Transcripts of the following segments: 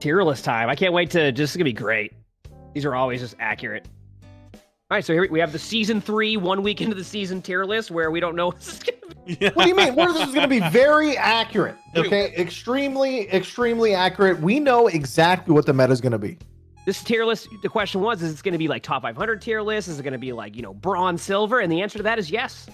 Tier list time. I can't wait to. This is gonna be great. These are always just accurate. All right, so here we have the season 3, 1 week into the season tier list where we don't know what this is gonna be. Yeah. What do you mean? This is going to be very accurate. Okay, extremely accurate. We know exactly what the meta is going to be. This tier list, the question was, is it going to be like top 500 tier list? Is it going to be like, bronze, silver? And the answer to that is yes.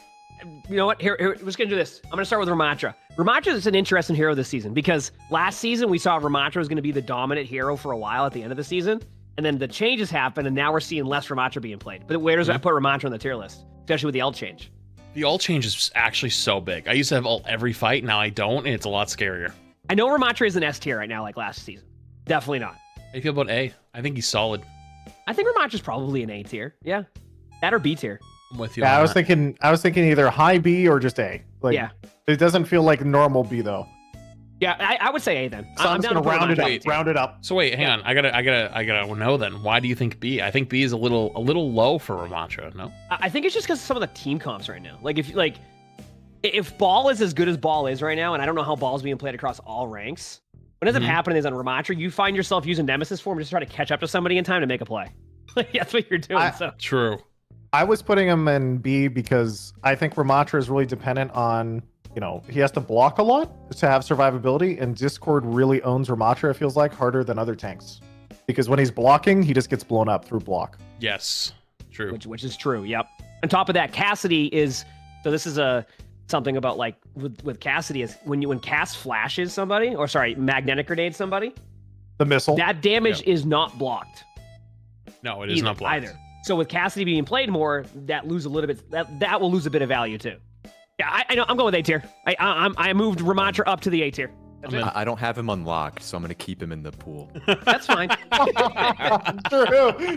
You know what? Here we're just going to do this. I'm going to start with Ramatra. Ramatra is an interesting hero this season because last season we saw Ramatra was going to be the dominant hero for a while at the end of the season. And then the changes happened, and now we're seeing less Ramatra being played. But where does that put Ramatra on the tier list? Especially with the ult change. The ult change is actually so big. I used to have ult every fight, now I don't, and it's a lot scarier. I know Ramatra is an S tier right now, like last season. Definitely not. How do you feel about A? I think he's solid. I think Ramatra's probably an A tier. Yeah. That or B tier. I'm with you. Yeah, on I was thinking either high B or just A. Like, yeah. It doesn't feel like normal B though. Yeah, I would say A then. So I'm just gonna round it up. Round it up. So wait, hang on. I gotta know then. Why do you think B? I think B is a little low for Ramatra. No. I think it's just because of some of the team comps right now. If Ball is as good as Ball is right now, and I don't know how Ball is being played across all ranks, what ends up happening is on Ramatra, you find yourself using Nemesis form just to try to catch up to somebody in time to make a play. That's what you're doing. True. I was putting him in B because I think Ramatra is really dependent on, he has to block a lot to have survivability, and Discord really owns Ramatra, it feels like, harder than other tanks. Because when he's blocking, he just gets blown up through block. Yes. True. Which is true, yep. On top of that, Cassidy is... So this is something about, like, with Cassidy is when Cass flashes somebody, or sorry, magnetic grenade somebody, the missile, that damage is not blocked. No, it is not blocked. Either. So with Cassidy being played more, that lose a little bit. That will lose a bit of value too. Yeah, I know. I'm going with A tier. I moved Ramatra up to the A tier. I don't have him unlocked, so I'm gonna keep him in the pool. That's fine.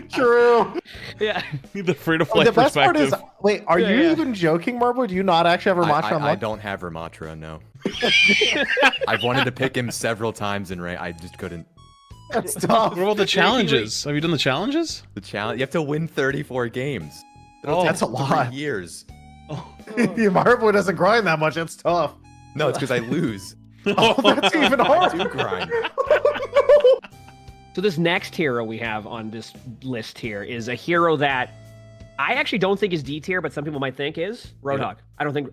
True. Yeah. The free-to-play The best part perspective. is, wait, are you even joking, Marblr? Do you not actually have Ramatra unlocked? I don't have Ramatra, no. I've wanted to pick him several times in rank. I just couldn't. That's tough. What about the challenges? Have you done the challenges? The challenge, you have to win 34 games. That's a lot. 3 years. Marblr doesn't grind that much. It's tough. No, it's because I lose. That's even I harder. do grind. So this next hero we have on this list here is a hero that I actually don't think is D tier, but some people might think is Roadhog. I don't think.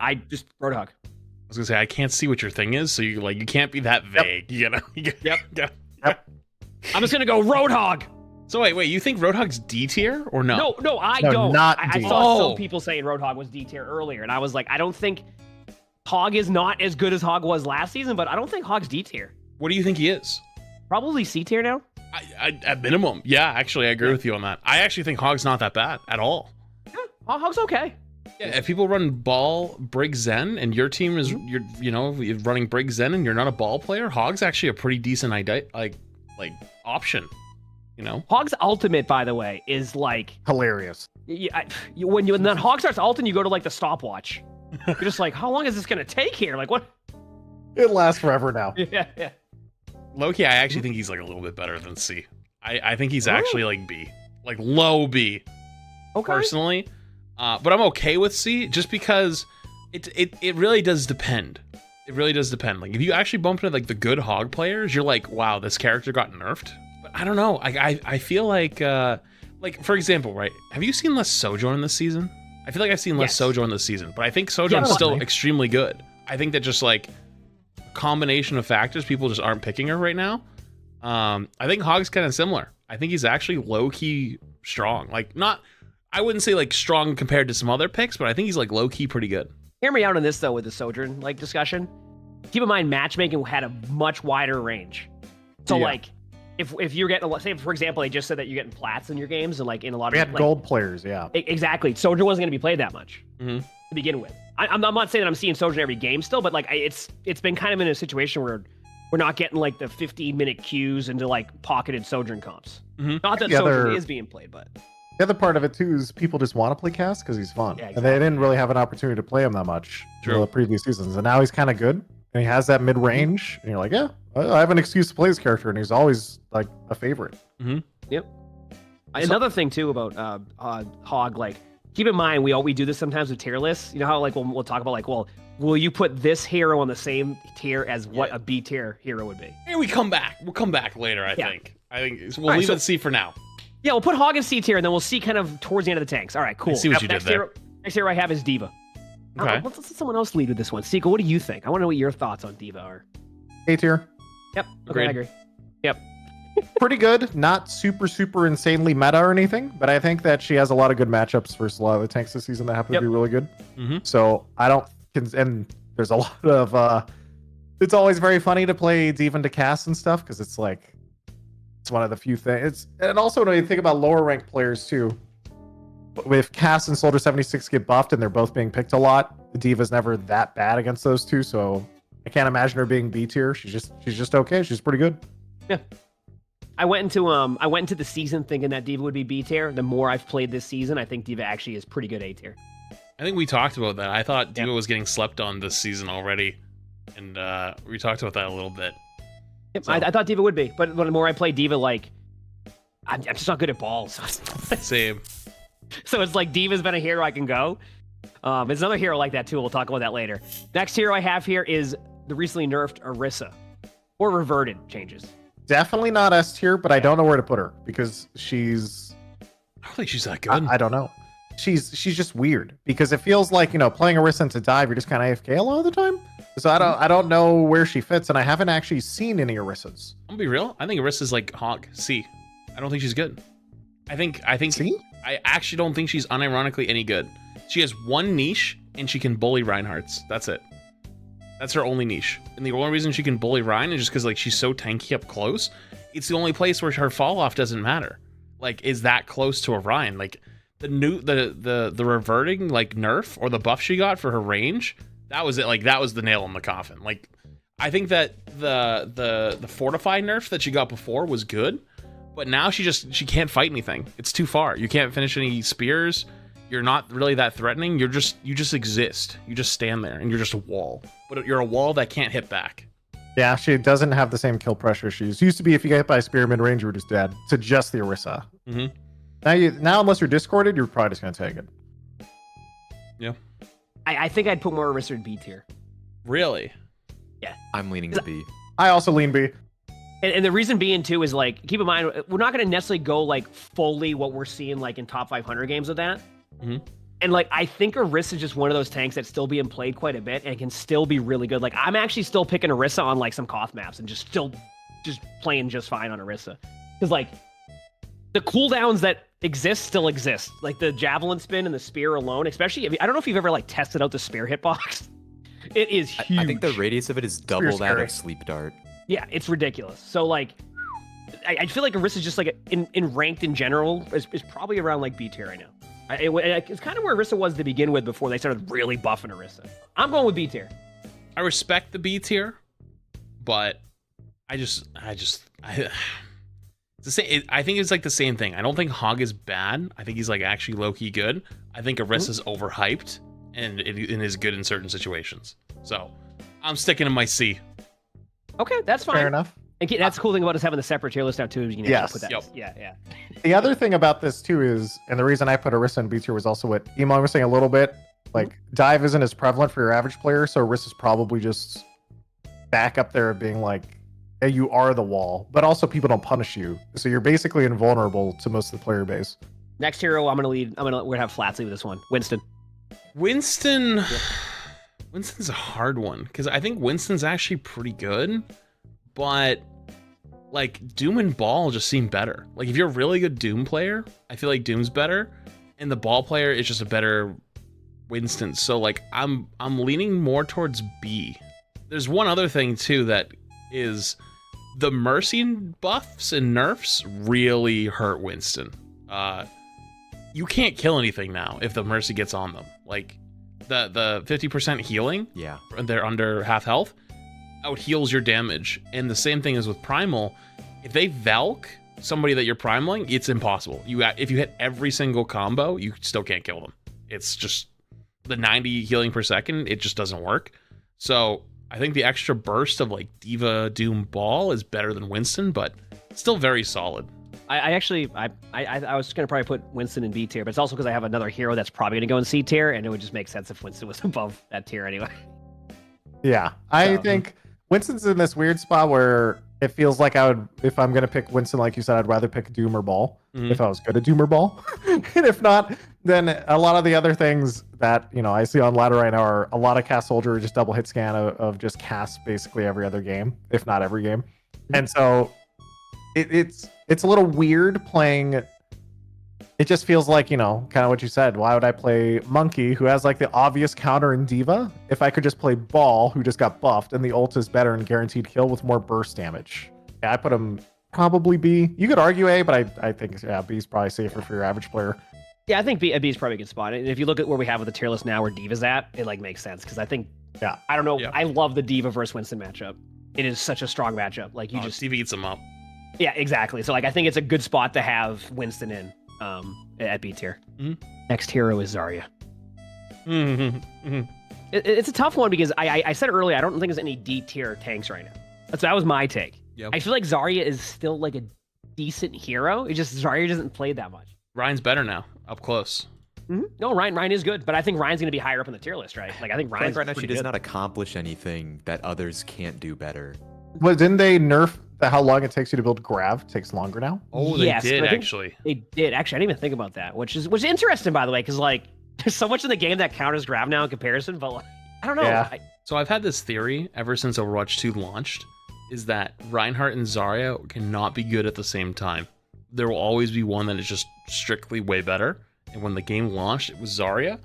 I just Roadhog. I was gonna say I can't see what your thing is, so you can't be that vague. Yep. Yep. I'm just gonna go Roadhog. So wait, you think Roadhog's D tier or no? No, I don't. Not I D. saw some people saying Roadhog was D tier earlier, and I was like, I don't think Hog is not as good as Hog was last season, but I don't think Hog's D tier. What do you think he is? Probably C tier now. At minimum, yeah. Actually, I agree with you on that. I actually think Hog's not that bad at all. Yeah, Hog's okay. Yeah, if people run Ball, Brig, Zen, and your team is you're running Brig, Zen, and you're not a Ball player, Hog's actually a pretty decent option. Hog's ultimate, by the way, is like hilarious. When that Hog starts ulting, you go to like the stopwatch. You're just like, how long is this gonna take here? Like what? It lasts forever now. Yeah. Low-key, I actually think he's like a little bit better than C. I think he's actually like B, like low B. Okay. Personally, but I'm okay with C just because it really does depend. It really does depend. Like if you actually bump into like the good Hog players, you're like, wow, this character got nerfed. But I don't know. I feel like for example, right? Have you seen less Sojourn this season? I feel like I've seen less Sojourn this season, but I think Sojourn's still extremely good. I think that just like combination of factors, people just aren't picking her right now. I think Hog's kind of similar. I think he's actually low-key strong. Like I wouldn't say like strong compared to some other picks, but I think he's like low-key pretty good. Hear me out on this though with the Sojourn discussion. Keep in mind matchmaking had a much wider range. So if you're getting, say for example, they just said that you're getting plats in your games and like in a lot of... We had gold players, yeah. Exactly. Sojourn wasn't going to be played that much to begin with. I'm not saying that I'm seeing Sojourn every game still, but like it's been kind of in a situation where we're not getting like the 15-minute queues into like pocketed Sojourn comps. Not that Sojourn is being played, but... The other part of it too is people just want to play Cass because he's fun. Yeah, exactly. And they didn't really have an opportunity to play him that much in the previous seasons. And now he's kind of good. And he has that mid-range. And you're like, yeah, I have an excuse to play this character. And he's always like a favorite. Yep. Another thing too about Hog, like keep in mind we do this sometimes with tier lists. You know how like we'll talk about like, well, will you put this hero on the same tier as what Yeah. a B tier hero would be? Here we come back. We'll come back later, I Yeah. think. We'll Alright, leave so- it C for now. Yeah, we'll put Hog in C tier, and then we'll see kind of towards the end of the tanks. All right, cool. see what you did next there. Hero, next hero I have is Diva. Okay. Let's let someone else lead with this one. Seagull, what do you think? I want to know what your thoughts on Diva are. A tier. Yep. Okay, Agreed. I agree. Yep. Pretty good. Not super insanely meta or anything, but I think that she has a lot of good matchups versus a lot of the tanks this season that happen Yep. to be really good. Mhm. So I don't. And there's a lot of. It's always very funny to play Diva into cast and stuff because it's like, it's one of the few things. And also when you think about lower ranked players too, with Cass and Soldier 76 get buffed and they're both being picked a lot, the Diva's never that bad against those two. So I can't imagine her being B tier. She's just okay. She's pretty good. I went into the season thinking that Diva would be B tier. The more I've played this season, I think Diva actually is pretty good A tier. I think we talked about that. I thought Diva was getting slept on this season already. And we talked about that a little bit. Yep, So- I thought Diva would be, but the more I play Diva, like, I'm just not good at balls. Same. So it's like Diva's been a hero I can go. There's another hero like that too. We'll talk about that later. Next hero I have here is the recently nerfed Orisa, or reverted changes. Definitely not S tier, but I don't know where to put her because she's. I don't think she's that good. I don't know. She's just weird because it feels like, playing Orisa into dive, you're just kind of AFK a lot of the time. So I don't know where she fits, and I haven't actually seen any Orisas. I'm gonna be real. I think Arista's like Hawk C. I don't think she's good. I think See? I actually don't think she's unironically any good. She has one niche and she can bully Reinhardts. That's it. That's her only niche. And the only reason she can bully Rein is just because like she's so tanky up close. It's the only place where her fall off doesn't matter. Like, is that close to a Rein? Like the reverting like nerf or the buff she got for her range, that was it. Like that was the nail in the coffin. Like I think that the fortify nerf that she got before was good, but now she can't fight anything. It's too far. You can't finish any spears. You're not really that threatening. You just exist. You just stand there and you're just a wall. But you're a wall that can't hit back. Yeah, she doesn't have the same kill pressure she used to be. If you get hit by a spear mid-range, you were just dead. To just the Orisa. Mm-hmm. Now unless you're discorded, you're probably just gonna take it. Yeah. I think I'd put more Orisa in B tier. Really? I'm leaning to B. I also lean B. And the reason being too is like, keep in mind, we're not going to necessarily go like fully what we're seeing like in top 500 games with that. Mhm. And like, I think Orisa is just one of those tanks that's still being played quite a bit and can still be really good. Like, I'm actually still picking Orisa on like some Koth maps and just playing just fine on Orisa. Because like, the cooldowns that exist still exist. Like the javelin spin and the spear alone, especially, I don't know if you've ever like tested out the spear hitbox. It is huge. I think the radius of it is double that scary. of sleep dart. Yeah, it's ridiculous. So like, I feel like Orisa just like in ranked in general is probably around like B tier right now. It's kind of where Orisa was to begin with before they started really buffing Orisa. I'm going with B tier. I respect the B tier, but it's the same. I think it's like the same thing. I don't think Hog is bad. I think he's like actually low key good. I think Orisa's overhyped and is good in certain situations. So I'm sticking to my C. Okay, that's fine. Fair enough. And that's the cool thing about us having a separate tier list now too. Is you can Yes. actually put that. Yep. Yeah. The other thing about this too is, and the reason I put Orisa in B tier was also what Emongg was saying a little bit. Like dive isn't as prevalent for your average player, so Orisa's probably just back up there being like, hey, you are the wall, but also people don't punish you, so you're basically invulnerable to most of the player base. Next hero, we're gonna have Flats lead with this one. Winston. Winston's a hard one because I think Winston's actually pretty good, but like Doom and Ball just seem better. Like if you're a really good Doom player, I feel like Doom's better, and the Ball player is just a better Winston. So like I'm leaning more towards B. There's one other thing too that is the Mercy buffs and nerfs really hurt Winston. You can't kill anything now if the Mercy gets on them. Like the 50% healing, Yeah. they're under half health, out heals your damage. And the same thing is with Primal. If they Valk somebody that you're primaling, it's impossible. If you hit every single combo, you still can't kill them. It's just the 90 healing per second, it just doesn't work. So I think the extra burst of like Diva, Doom, Ball is better than Winston, but still very solid. I was gonna probably put Winston in B tier, but it's also because I have another hero that's probably gonna go in C tier, and it would just make sense if Winston was above that tier anyway. Yeah, I So- think Winston's in this weird spot where it feels like I would, if I'm gonna pick Winston, like you said, I'd rather pick Doom or Ball Mhm. if I was good at Doom or Ball, and if not, then a lot of the other things that I see on ladder right now are a lot of cast soldier, just double hit scan of just cast basically every other game, if not every game, and so it's a little weird playing. It just feels like, kind of what you said. Why would I play Monkey, who has like the obvious counter in Diva, if I could just play Ball, who just got buffed, and the ult is better and guaranteed kill with more burst damage? Yeah, I put him probably B. You could argue A, but I think B is probably safer for your average player. Yeah, I think B is probably a good spot. And if you look at where we have with the tier list now, where Diva's at, it like makes sense because I think, Yeah. I don't know, Yeah. I love the Diva versus Winston matchup. It is such a strong matchup. Like you just, Stevie eats him up. yeah, exactly. So like I think it's a good spot to have Winston in at B tier. Mhm. Next hero is Zarya. Mhm. It's a tough one because I said earlier I don't think there's any D tier tanks right now. That was my take. Yep. I feel like Zarya is still like a decent hero. It's just Zarya doesn't play that much. Ryan's better now, up close. No, Ryan is good, but I think Ryan's going to be higher up in the tier list, right? Like I think I feel Ryan's like right now she pretty does good. not accomplish anything that others can't do better. Well, didn't they nerf how long it takes you to build Grav? Takes longer now. Oh, they Yes, did but I think- actually. They did actually. I didn't even think about that, which is interesting, by the way, because like there's so much in the game that counters Grav now in comparison. But like, I don't know. Yeah. So I've had this theory ever since Overwatch 2 launched, is that Reinhardt and Zarya cannot be good at the same time. There will always be one that is just strictly way better. And when the game launched, it was Zarya,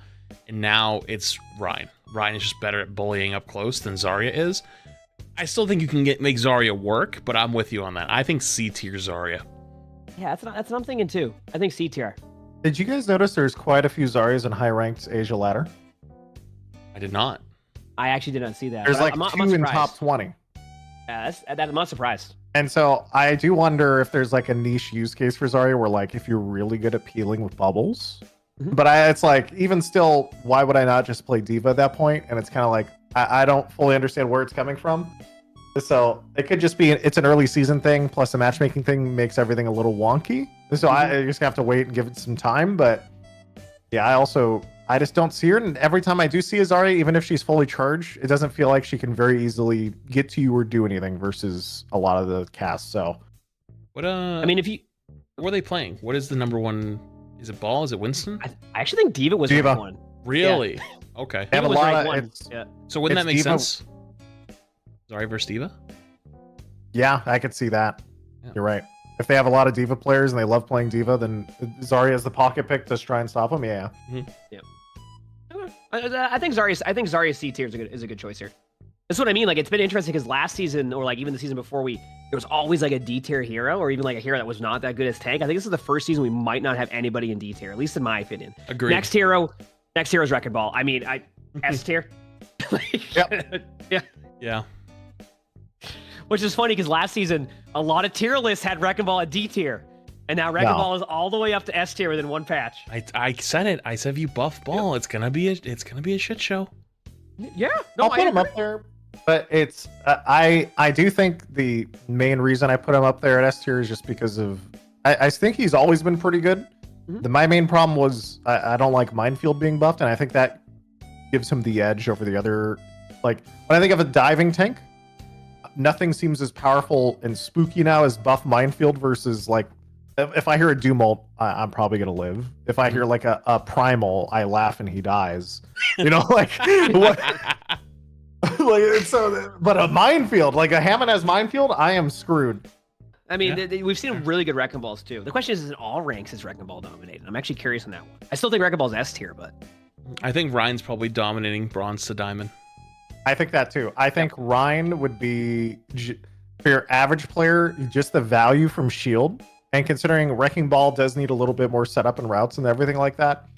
and now it's Ryan. Ryan is just better at bullying up close than Zarya is. I still think you can make Zarya work, but I'm with you on that. I think C tier Zarya. Yeah, that's what I'm thinking too. I think C tier. Did you guys notice there's quite a few Zaryas in high ranked Asia ladder? I did not. I actually did not see that. There's but like I'm not two in surprised. top 20. Yeah, I'm not surprised. And so I do wonder if there's like a niche use case for Zarya where like if you're really good at peeling with bubbles. Mhm. But it's like, even still, why would I not just play Diva at that point? And it's kind of like, I don't fully understand where it's coming from. So it could just be, it's an early season thing, plus the matchmaking thing makes everything a little wonky. So I just have to wait and give it some time. But yeah, I just don't see her. And every time I do see a Zarya, even if she's fully charged, it doesn't feel like she can very easily get to you or do anything versus a lot of the cast. So What I mean, if you, what are they playing? What is the number one? Is it Ball? Is it Winston? I actually think Diva was Diva. ranked one. Really? Okay. They have a Diva was lot ranked of, one. it's, Yeah. So wouldn't that it's make Diva- sense? Zarya versus Diva? yeah, I could see that. Yeah. You're right. If they have a lot of Diva players and they love playing Diva, then Zarya is the pocket pick to try and stop them. Yeah. I think Zarya C tier is a good choice here. That's what I mean. Like it's been interesting because last season or like even the season before there was always like a D tier hero or even like a hero that was not that good as tank. I think this is the first season we might not have anybody in D tier, at least in my opinion. Agreed. Next hero is Wrecking Ball. I mean, S tier. Yep. Yeah. Which is funny because last season a lot of tier lists had Wrecking Ball at D tier, and now Wrecking No. Ball is all the way up to S tier within one patch. I said it. I said if you buff Ball, it's gonna be a shit show. Yeah, no, I'll put him up there, but it's I do think the main reason I put him up there at S tier is just because of I think he's always been pretty good. Mhm. My main problem was I don't like Minefield being buffed, and I think that gives him the edge over the other. Like when I think of a diving tank, nothing seems as powerful and spooky now as buff Minefield versus like if I hear a Doom ult, I'm probably gonna live. If I hear like a Primal, I laugh and he dies. You know, like what? Like so, but a Minefield, like a Hammond has Minefield, I am screwed. I mean, Yeah. we've seen really good Wrecking Balls too. The question is in all ranks is Wrecking Ball dominated? I'm actually curious on that one. I still think Wrecking Ball's S tier, but I think Ryan's probably dominating bronze to diamond. I think that too. I think Rhine would be for your average player, just the value from Shield, and considering Wrecking Ball does need a little bit more setup and routes and everything like that.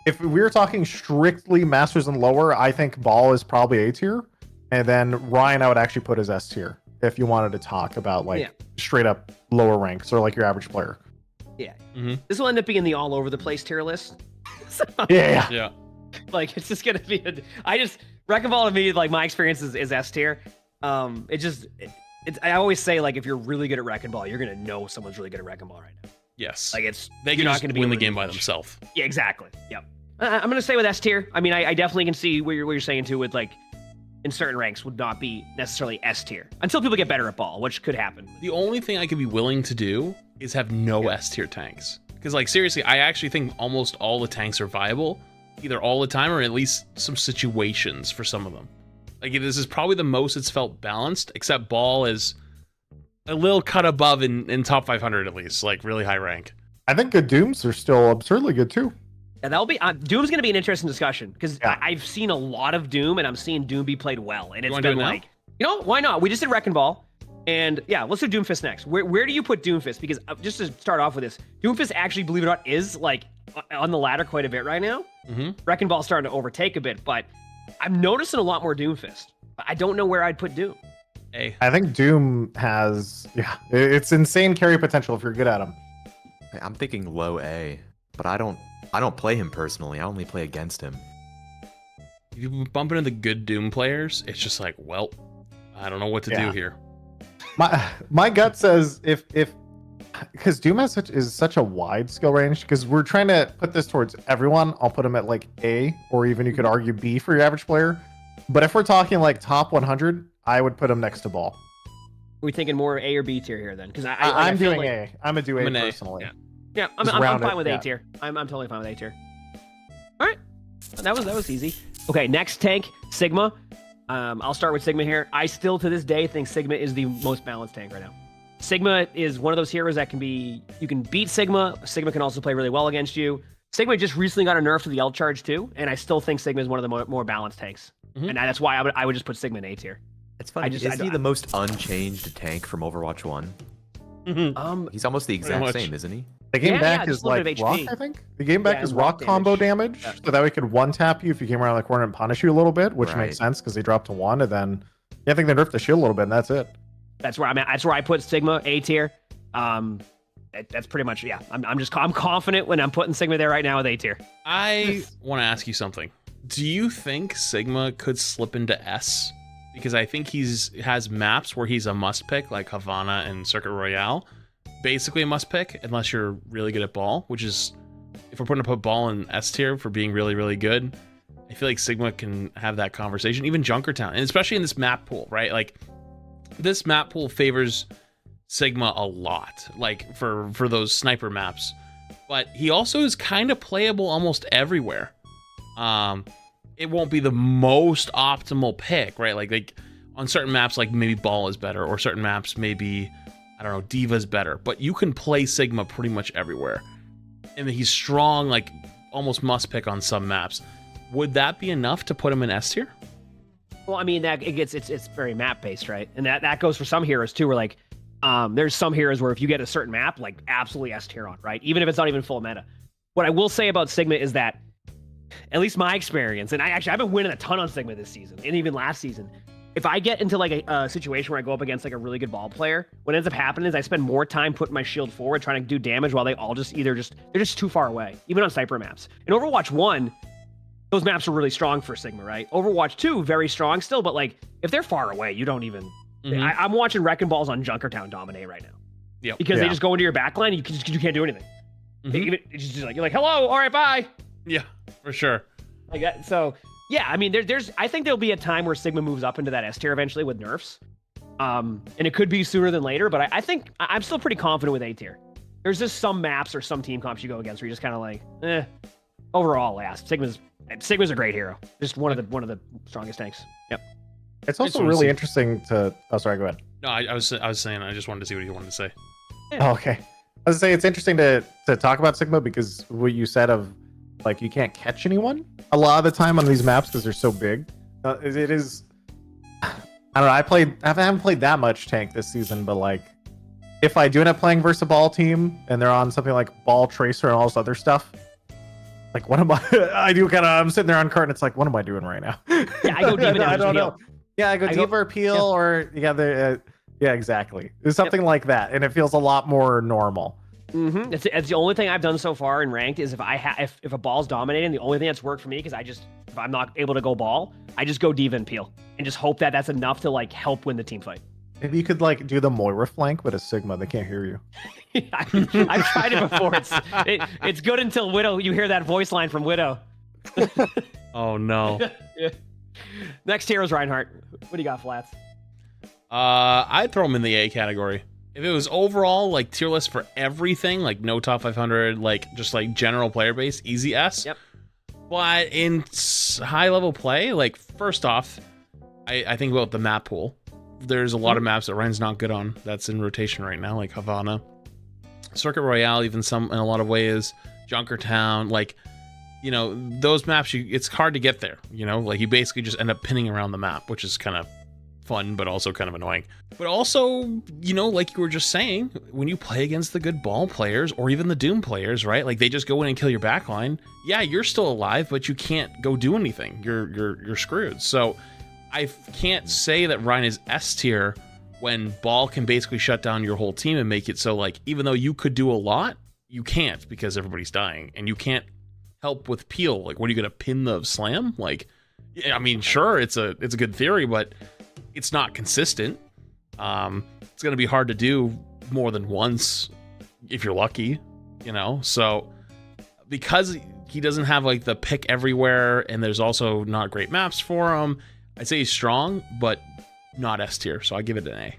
If we were talking strictly Masters and lower, I think Ball is probably A tier, and then Ryan I would actually put as S tier if you wanted to talk about like Yeah. straight up lower ranks or like your average player. yeah, Mhm. this will end up being the all over the place tier list. So, Yeah. Yeah. like it's just gonna be. Wrecking Ball to me, like my experience is S tier. I always say like if you're really good at Wrecking Ball, you're gonna know someone's really good at Wrecking Ball right now. Yes. Like it's They you're can not just gonna be win the able to game by reach. themselves. Yeah, exactly. Yep. I'm gonna stay with S tier. I mean, I definitely can see what you're saying too with like in certain ranks would not be necessarily S tier until people get better at ball, which could happen. The only thing I could be willing to do is have no S tier tanks. Because like seriously, I actually think almost all the tanks are viable, either all the time or at least some situations for some of them. Like this is probably the most it's felt balanced, except ball is a little cut above in top 500 at least, like really high rank. I think good Dooms are still absurdly good too. Yeah, that'll be Doom's going to be an interesting discussion because Yeah. I've seen a lot of Doom and I'm seeing Doom be played well, and it's wanna do been it now? like, you know, why not? We just did Wrecking Ball, and yeah, let's do Doomfist next. Where do you put Doomfist? Because just to start off with this, Doomfist actually, believe it or not, is like on the ladder quite a bit right now. Mm-hmm. Wrecking Ball's starting to overtake a bit, but I'm noticing a lot more Doomfist. I don't know where I'd put Doom. Hey, I think Doom has, it's insane carry potential if you're good at him. I'm thinking low A, but I don't play him personally. I only play against him. if you bump into the good Doom players, it's just like, well, I don't know what to do Yeah. here. My gut says if because Doom is such a wide skill range, because we're trying to put this towards everyone. I'll put him at like A, or even you could argue B for your average player. But if we're talking like top 100, I would put him next to ball. Are we thinking more A or B tier here then? Because I'm feel doing like, A. I'm gonna do I'm A an A, personally. yeah. Yeah, I'm Just fine round it, with yeah. A tier. I'm totally fine with A tier. All right, that was easy. Okay, next tank, Sigma. I'll start with Sigma here. I still to this day think Sigma is the most balanced tank right now. Sigma is one of those heroes that you can beat Sigma. Sigma can also play really well against you. Sigma just recently got a nerf to the L charge too, and I still think Sigma is one of the more balanced tanks. Mhm. And that's why I would just put Sigma in A tier. It's funny. Is he the most unchanged tank from Overwatch 1? He's almost the exact much. same, isn't he? The game Yeah, back yeah, just is a little like bit of rock, HP. I think. The game back Yeah, is rock rock combo damage, Yeah. so that we could one tap you if you came around the corner and punish you a little bit, which Right. makes sense because they dropped to 1, and then I think they nerfed the shield a little bit, and that's it. That's where I'm at. That's where I put Sigma A tier. That's pretty much I'm confident when I'm putting Sigma there right now with A tier. I want to ask you something. Do you think Sigma could slip into S? Because I think has maps where he's a must pick, like Havana and Circuit Royale. Basically a must pick, unless you're really good at ball, which is, if we're putting ball in S tier for being really, really good, I feel like Sigma can have that conversation. Even Junkertown, and especially in this map pool, right? Like, this map pool favors Sigma a lot, like for those sniper maps. But he also is kind of playable almost everywhere. It won't be the most optimal pick, right? Like on certain maps, like maybe ball is better, or certain maps maybe, I don't know, Diva's better. But you can play Sigma pretty much everywhere, and he's strong, like almost must pick on some maps. Would that be enough to put him in S tier? Well, I mean it's very map based, right? And that goes for some heroes too. Where like there's some heroes where if you get a certain map, like absolutely S tier on, right? Even if it's not even full meta. What I will say about Sigma is that, at least my experience, and I've been winning a ton on Sigma this season, and even last season. If I get into like a situation where I go up against like a really good ball player, what ends up happening is I spend more time putting my shield forward trying to do damage while they all they're just too far away, even on sniper maps. In Overwatch 1, those maps are really strong for Sigma, right? Overwatch 2, very strong still, but like if they're far away, you don't even. Mhm. I'm watching Wrecking Balls on Junkertown dominate right now. Yep. Because they Yeah. just go into your backline, you can't do anything. Mhm. It's just like you're like, hello, all right, bye. Yeah, for sure. Like that. So yeah, I mean, I think there'll be a time where Sigma moves up into that S tier eventually with nerfs, and it could be sooner than later. But I think I'm still pretty confident with A tier. There's just some maps or some team comps you go against where you're just kind of like, Overall, yeah, Sigma's a great hero. Just one of the strongest tanks. Yep. It's just also wanna really see- interesting to. Oh, sorry. Go ahead. No, I was saying I just wanted to see what you wanted to say. Oh, okay. I was say it's interesting to talk about Sigma because what you said of like you can't catch anyone a lot of the time on these maps because they're so big. It is. I don't know. I haven't played that much tank this season, but like if I do end up playing versus a ball team and they're on something like ball tracer and all this other stuff, like what am I? I'm sitting there on cart and it's like, what am I doing right now? Yeah, I go deep in I it, don't just know. Yeah, I go I go- deep or peel or yeah, exactly. It's something like that, and it feels a lot more normal. Mm-hmm. It's the only thing I've done so far in ranked is if a ball's dominating, the only thing that's worked for me because if I'm not able to go ball, I just go diva and peel and just hope that that's enough to like help win the team fight. Maybe you could like do the Moira flank, but a Sigma, they can't hear you. I've tried it before. It's good until Widow. You hear that voice line from Widow. Oh no. Yeah. Next tier is Reinhardt. What do you got, Flats? I'd throw him in the A category. If it was overall like tier list for everything, like no top 500, like just like general player base, easy S. Yep. But in high level play, like first off, I think about the map pool. There's a lot of maps that Ryan's not good on. That's in rotation right now, like Havana, Circuit Royale, even some in a lot of ways, Junkertown, like, you know, those maps. It's hard to get there. You know, like you basically just end up pinning around the map, which is kind of fun, but also kind of annoying. But also, you know, like you were just saying, when you play against the good ball players or even the Doom players, right? Like they just go in and kill your backline. Yeah, you're still alive, but you can't go do anything. You're screwed. So I can't say that Ryan is S tier when ball can basically shut down your whole team and make it so like even though you could do a lot, you can't because everybody's dying, and you can't help with peel. Like, what are you gonna pin the slam? Like, I mean, sure, it's a good theory, but it's not consistent. It's going to be hard to do more than once if you're lucky, you know? So because he doesn't have like the pick everywhere and there's also not great maps for him, I'd say he's strong, but not S tier. So I give it an A.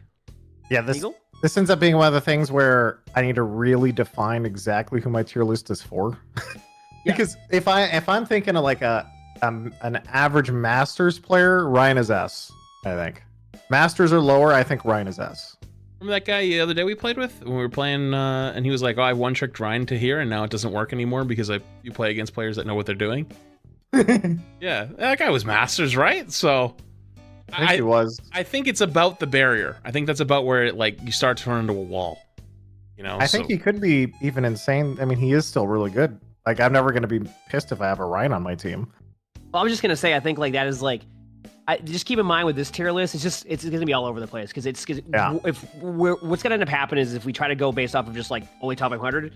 Yeah, this ends up being one of the things where I need to really define exactly who my tier list is for. Because if I'm thinking of like an average Masters player, Ryan is S, I think. Masters are lower, I think Ryan is S. Remember that guy the other day we played with when we were playing, and he was like, "Oh, I one-tricked Ryan to here, and now it doesn't work anymore because you play against players that know what they're doing." Yeah, that guy was Masters, right? So I think he was. I think it's about the barrier. I think that's about where it, like, you start to run into a wall. You know, I think he could be even insane. I mean, he is still really good. Like, I'm never going to be pissed if I have a Ryan on my team. Well, I was just gonna say, I think like that is like, just keep in mind with this tier list, it's gonna be all over the place because what's gonna end up happening is if we try to go based off of just like only top 500,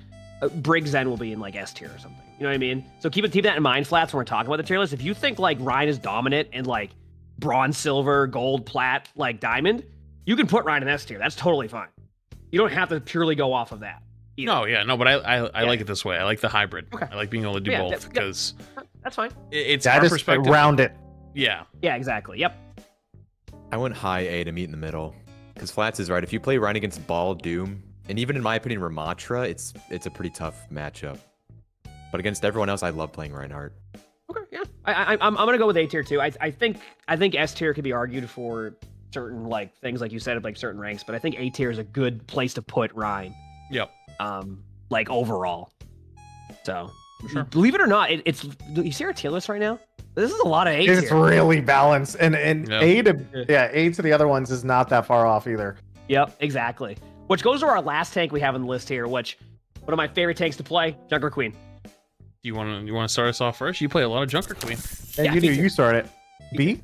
Briggs then will be in like S tier or something. You know what I mean? So keep that in mind, Flats, when we're talking about the tier list. If you think like Ryan is dominant in like bronze, silver, gold, plat, like diamond, you can put Ryan in S tier. That's totally fine. You don't have to purely go off of that either. No, yeah, no, but I like it this way. I like the hybrid. Okay. I like being able to do both because that's fine. It's our our perspective. Round it. Yeah. Yeah, exactly. Yep. I went high A to meet in the middle. Because Flats is right. If you play Ryan against Ball, Doom, and even in my opinion, Ramatra, it's a pretty tough matchup. But against everyone else, I love playing Reinhardt. Okay, yeah. I'm gonna go with A tier too. I think S tier could be argued for certain like things like you said, like certain ranks, but I think A tier is a good place to put Ryan. Yep. Like overall. So Sure. believe it or not, it's you see our tier list right now? This is a lot of A tier. It's really balanced. And Yep. A to the other ones is not that far off either. Yep, exactly. Which goes to our last tank we have on the list here, which one of my favorite tanks to play, Junker Queen. Do you want to start us off first? You play a lot of Junker Queen. And Yeah, you do. B tier. You start it. B?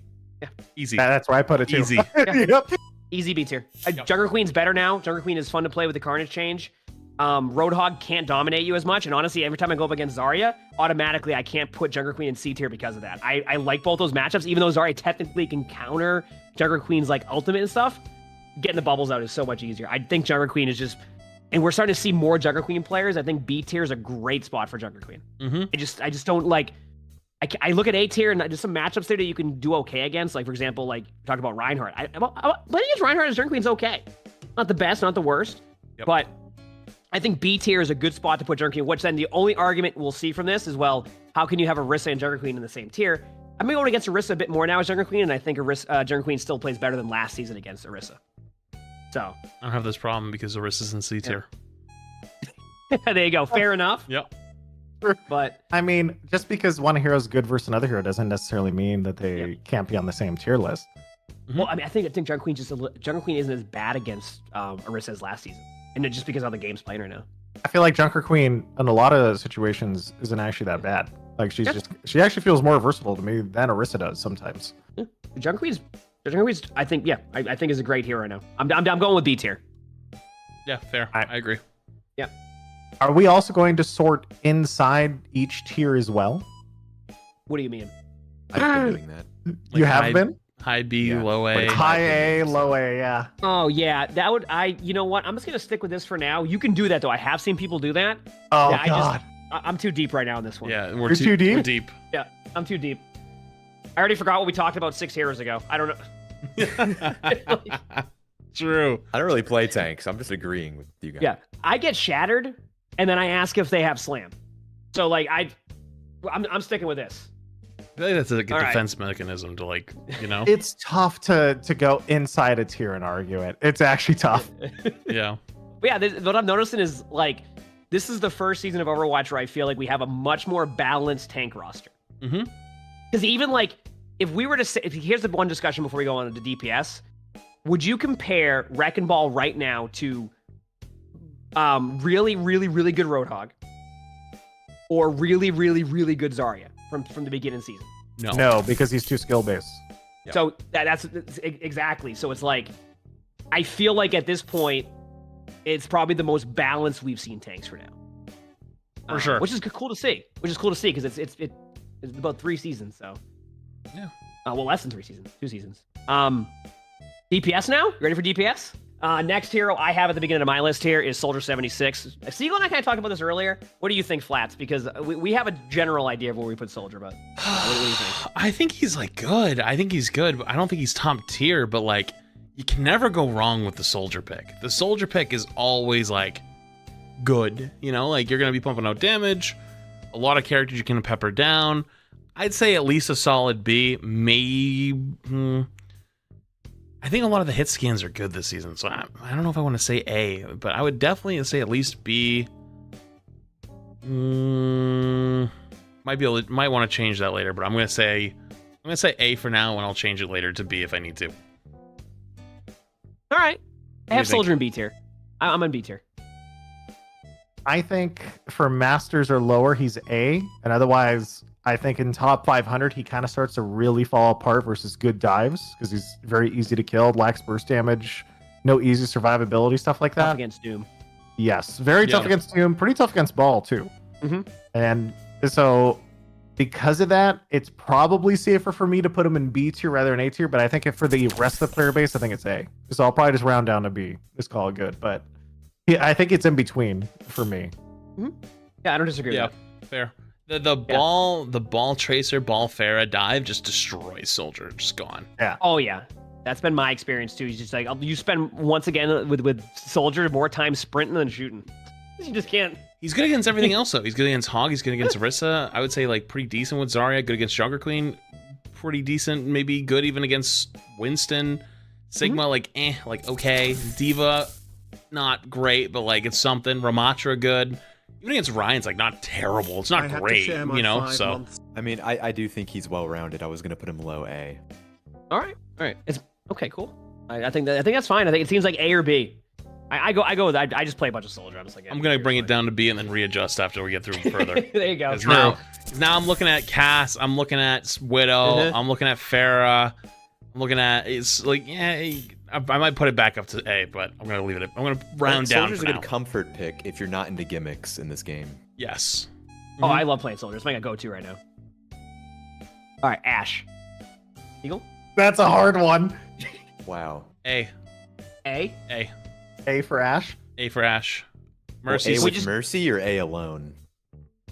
Easy. Yeah, that's where I put it too. Easy. Yep. Easy B tier. Yep. Junker Queen's better now. Junker Queen is fun to play with the Carnage change. Roadhog can't dominate you as much, and honestly, every time I go up against Zarya, automatically I can't put Junker Queen in C tier because of that. I like both those matchups, even though Zarya technically can counter Junker Queen's like ultimate and stuff. Getting the bubbles out is so much easier. I think Junker Queen is just, and we're starting to see more Junker Queen players. I think B tier is a great spot for Junker Queen. Mm-hmm. I just don't like. I look at A tier and just some matchups there that you can do okay against. Like for example, like talk about Reinhardt. Playing against Reinhardt as Junker Queen's okay. Not the best, not the worst, Yep. but I think B tier is a good spot to put Junker Queen, which then the only argument we'll see from this is, well, how can you have Orisa and Junker Queen in the same tier? I'm going against Orisa a bit more now as Junker Queen, and I think Junker Queen still plays better than last season against Orisa. So. I don't have this problem because Orisa's in C tier. There you go. Fair enough. Yep. But I mean, just because one hero is good versus another hero doesn't necessarily mean that they can't be on the same tier list. well, I mean, I think Junker Queen Junker Queen isn't as bad against Orisa as last season, and just because how the game's playing right now. I feel like Junker Queen in a lot of situations isn't actually that bad. Like she actually feels more versatile to me than Orisa does sometimes. Yeah. Junker Queen's I think I think is a great hero right now. I'm going with B tier. Yeah, fair. I agree. Yeah. Are we also going to sort inside each tier as well? What do you mean? I've been doing that. You have high, been? High B, Yeah. low A. But High A, low A, yeah. Oh yeah, that would you know what? I'm just gonna stick with this for now. You can do that though. I have seen people do that. Oh, Yeah, God. I'm too deep right now in this one. Yeah, You're too deep? We're deep. Yeah, I'm too deep. I already forgot what we talked about 6 heroes ago. I don't know. True. I don't really play tanks. I'm just agreeing with you guys. Yeah, I get shattered, and then I ask if they have slam. So like I'm sticking with this. I feel like that's like a All right. defense mechanism to like, you know? It's tough to go inside a tier and argue it. It's actually tough. Yeah. But yeah, what I'm noticing is like this is the first season of Overwatch where I feel like we have a much more balanced tank roster. Mm-hmm. Because even like if we were to say, here's the one discussion before we go on to DPS, would you compare Wrecking Ball right now to really, really, really good Roadhog or really, really, really good Zarya from the beginning of the season? No, because he's too skill based. Yep. So that's exactly. So it's like, I feel like at this point, it's probably the most balanced we've seen tanks for now. For sure. Which is cool to see. Because it's about 3 seasons. So Yeah. well, less than 3 seasons, 2 seasons. DPS now. You ready for DPS? Next hero I have at the beginning of my list here is Soldier 76. Seagull and I kind of talked about this earlier. What do you think, Flats? Because we have a general idea of where we put Soldier, but what do you think? I think he's like good. I think he's good, but I don't think he's top tier, but like you can never go wrong with the soldier pick. The soldier pick is always like good, you know, like you're going to be pumping out damage, a lot of characters you can pepper down. I'd say at least a solid B, maybe. I think a lot of the hit scans are good this season, so I don't know if I want to say A, but I would definitely say at least B. Might want to change that later, but I'm gonna say A for now, and I'll change it later to B if I need to. All right. I have think? Soldier in B tier. I'm in B tier. I think for Masters or lower, he's A, and otherwise, I think in top 500, he kind of starts to really fall apart versus good dives because he's very easy to kill, lacks burst damage, no easy survivability, stuff like Tough that. against Doom. Yes, very tough Yeah. against Doom, pretty tough against Ball too. Mhm. And so because of that, it's probably safer for me to put him in B tier rather than A tier. But I think if for the rest of the player base, I think it's A. So I'll probably just round down to B. Just call it good. But yeah, I think it's in between for me. Yeah, I don't disagree Yeah, with that. fair. The ball tracer, ball Farah dive just destroys soldier, just gone. Oh yeah, that's been my experience too. He's just like you spend once again with Soldier more time sprinting than shooting. You just can't. He's good against everything else though. He's good against Hog, he's good against Orisa. I would say like pretty decent with Zarya, good against Jungle Queen, pretty decent, maybe good even against Winston. Sigma, like okay. Diva, not great, but like it's something. Ramatra good. Even against Ryan's like not terrible. It's not great, you know. So I mean, I do think he's well rounded. I was gonna put him low A. All right. It's okay. Cool. I think that's fine. I think it seems like A or B. I go with that. I just play a bunch of Soldier. I'm just like, I'm gonna bring it down to B and then readjust after we get through further. There you go. 'Cause now I'm looking at Cass. I'm looking at Widow. I'm looking at Farah. I'm looking at it's like I might put it back up to A, but I'm gonna leave it. I'm gonna round down Soldier's for a now. good comfort pick if you're not into gimmicks in this game. Yes. Oh, I love playing Soldier. It's my go-to right now. All right, Ash. Eagle. That's a hard one. Wow. A. A. A for Ash. A for Ash. Well, Mercy. A with Mercy or A alone?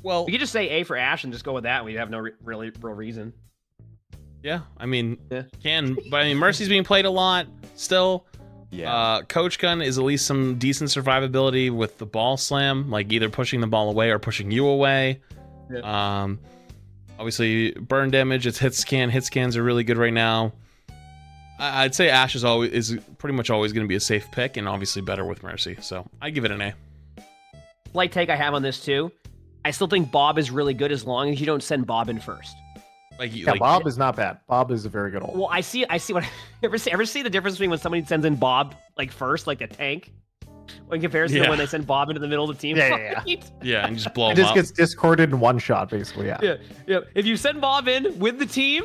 Well, We could just say A for Ash and just go with that. We have no real reason. yeah. I mean, Yeah. but I mean, Mercy's being played a lot still. Yeah. Coach Gun is at least some decent survivability with the ball slam, like either pushing the ball away or pushing you away. Obviously, burn damage. It's hit scan. Hit scans are really good right now. I'd say Ash is pretty much always going to be a safe pick, and obviously better with Mercy. So I give it an A. Light take I have on this too. I still think Bob is really good as long as you don't send Bob in first. Yeah, Bob is not bad. Bob is a very good ult. Well, I see what ever see the difference between when somebody sends in Bob like first, like a tank, in comparison to when they send Bob into the middle of the team. Yeah. Yeah, and just blow It him just up. gets discorded in one shot, basically. Yeah. Yeah. If you send Bob in with the team,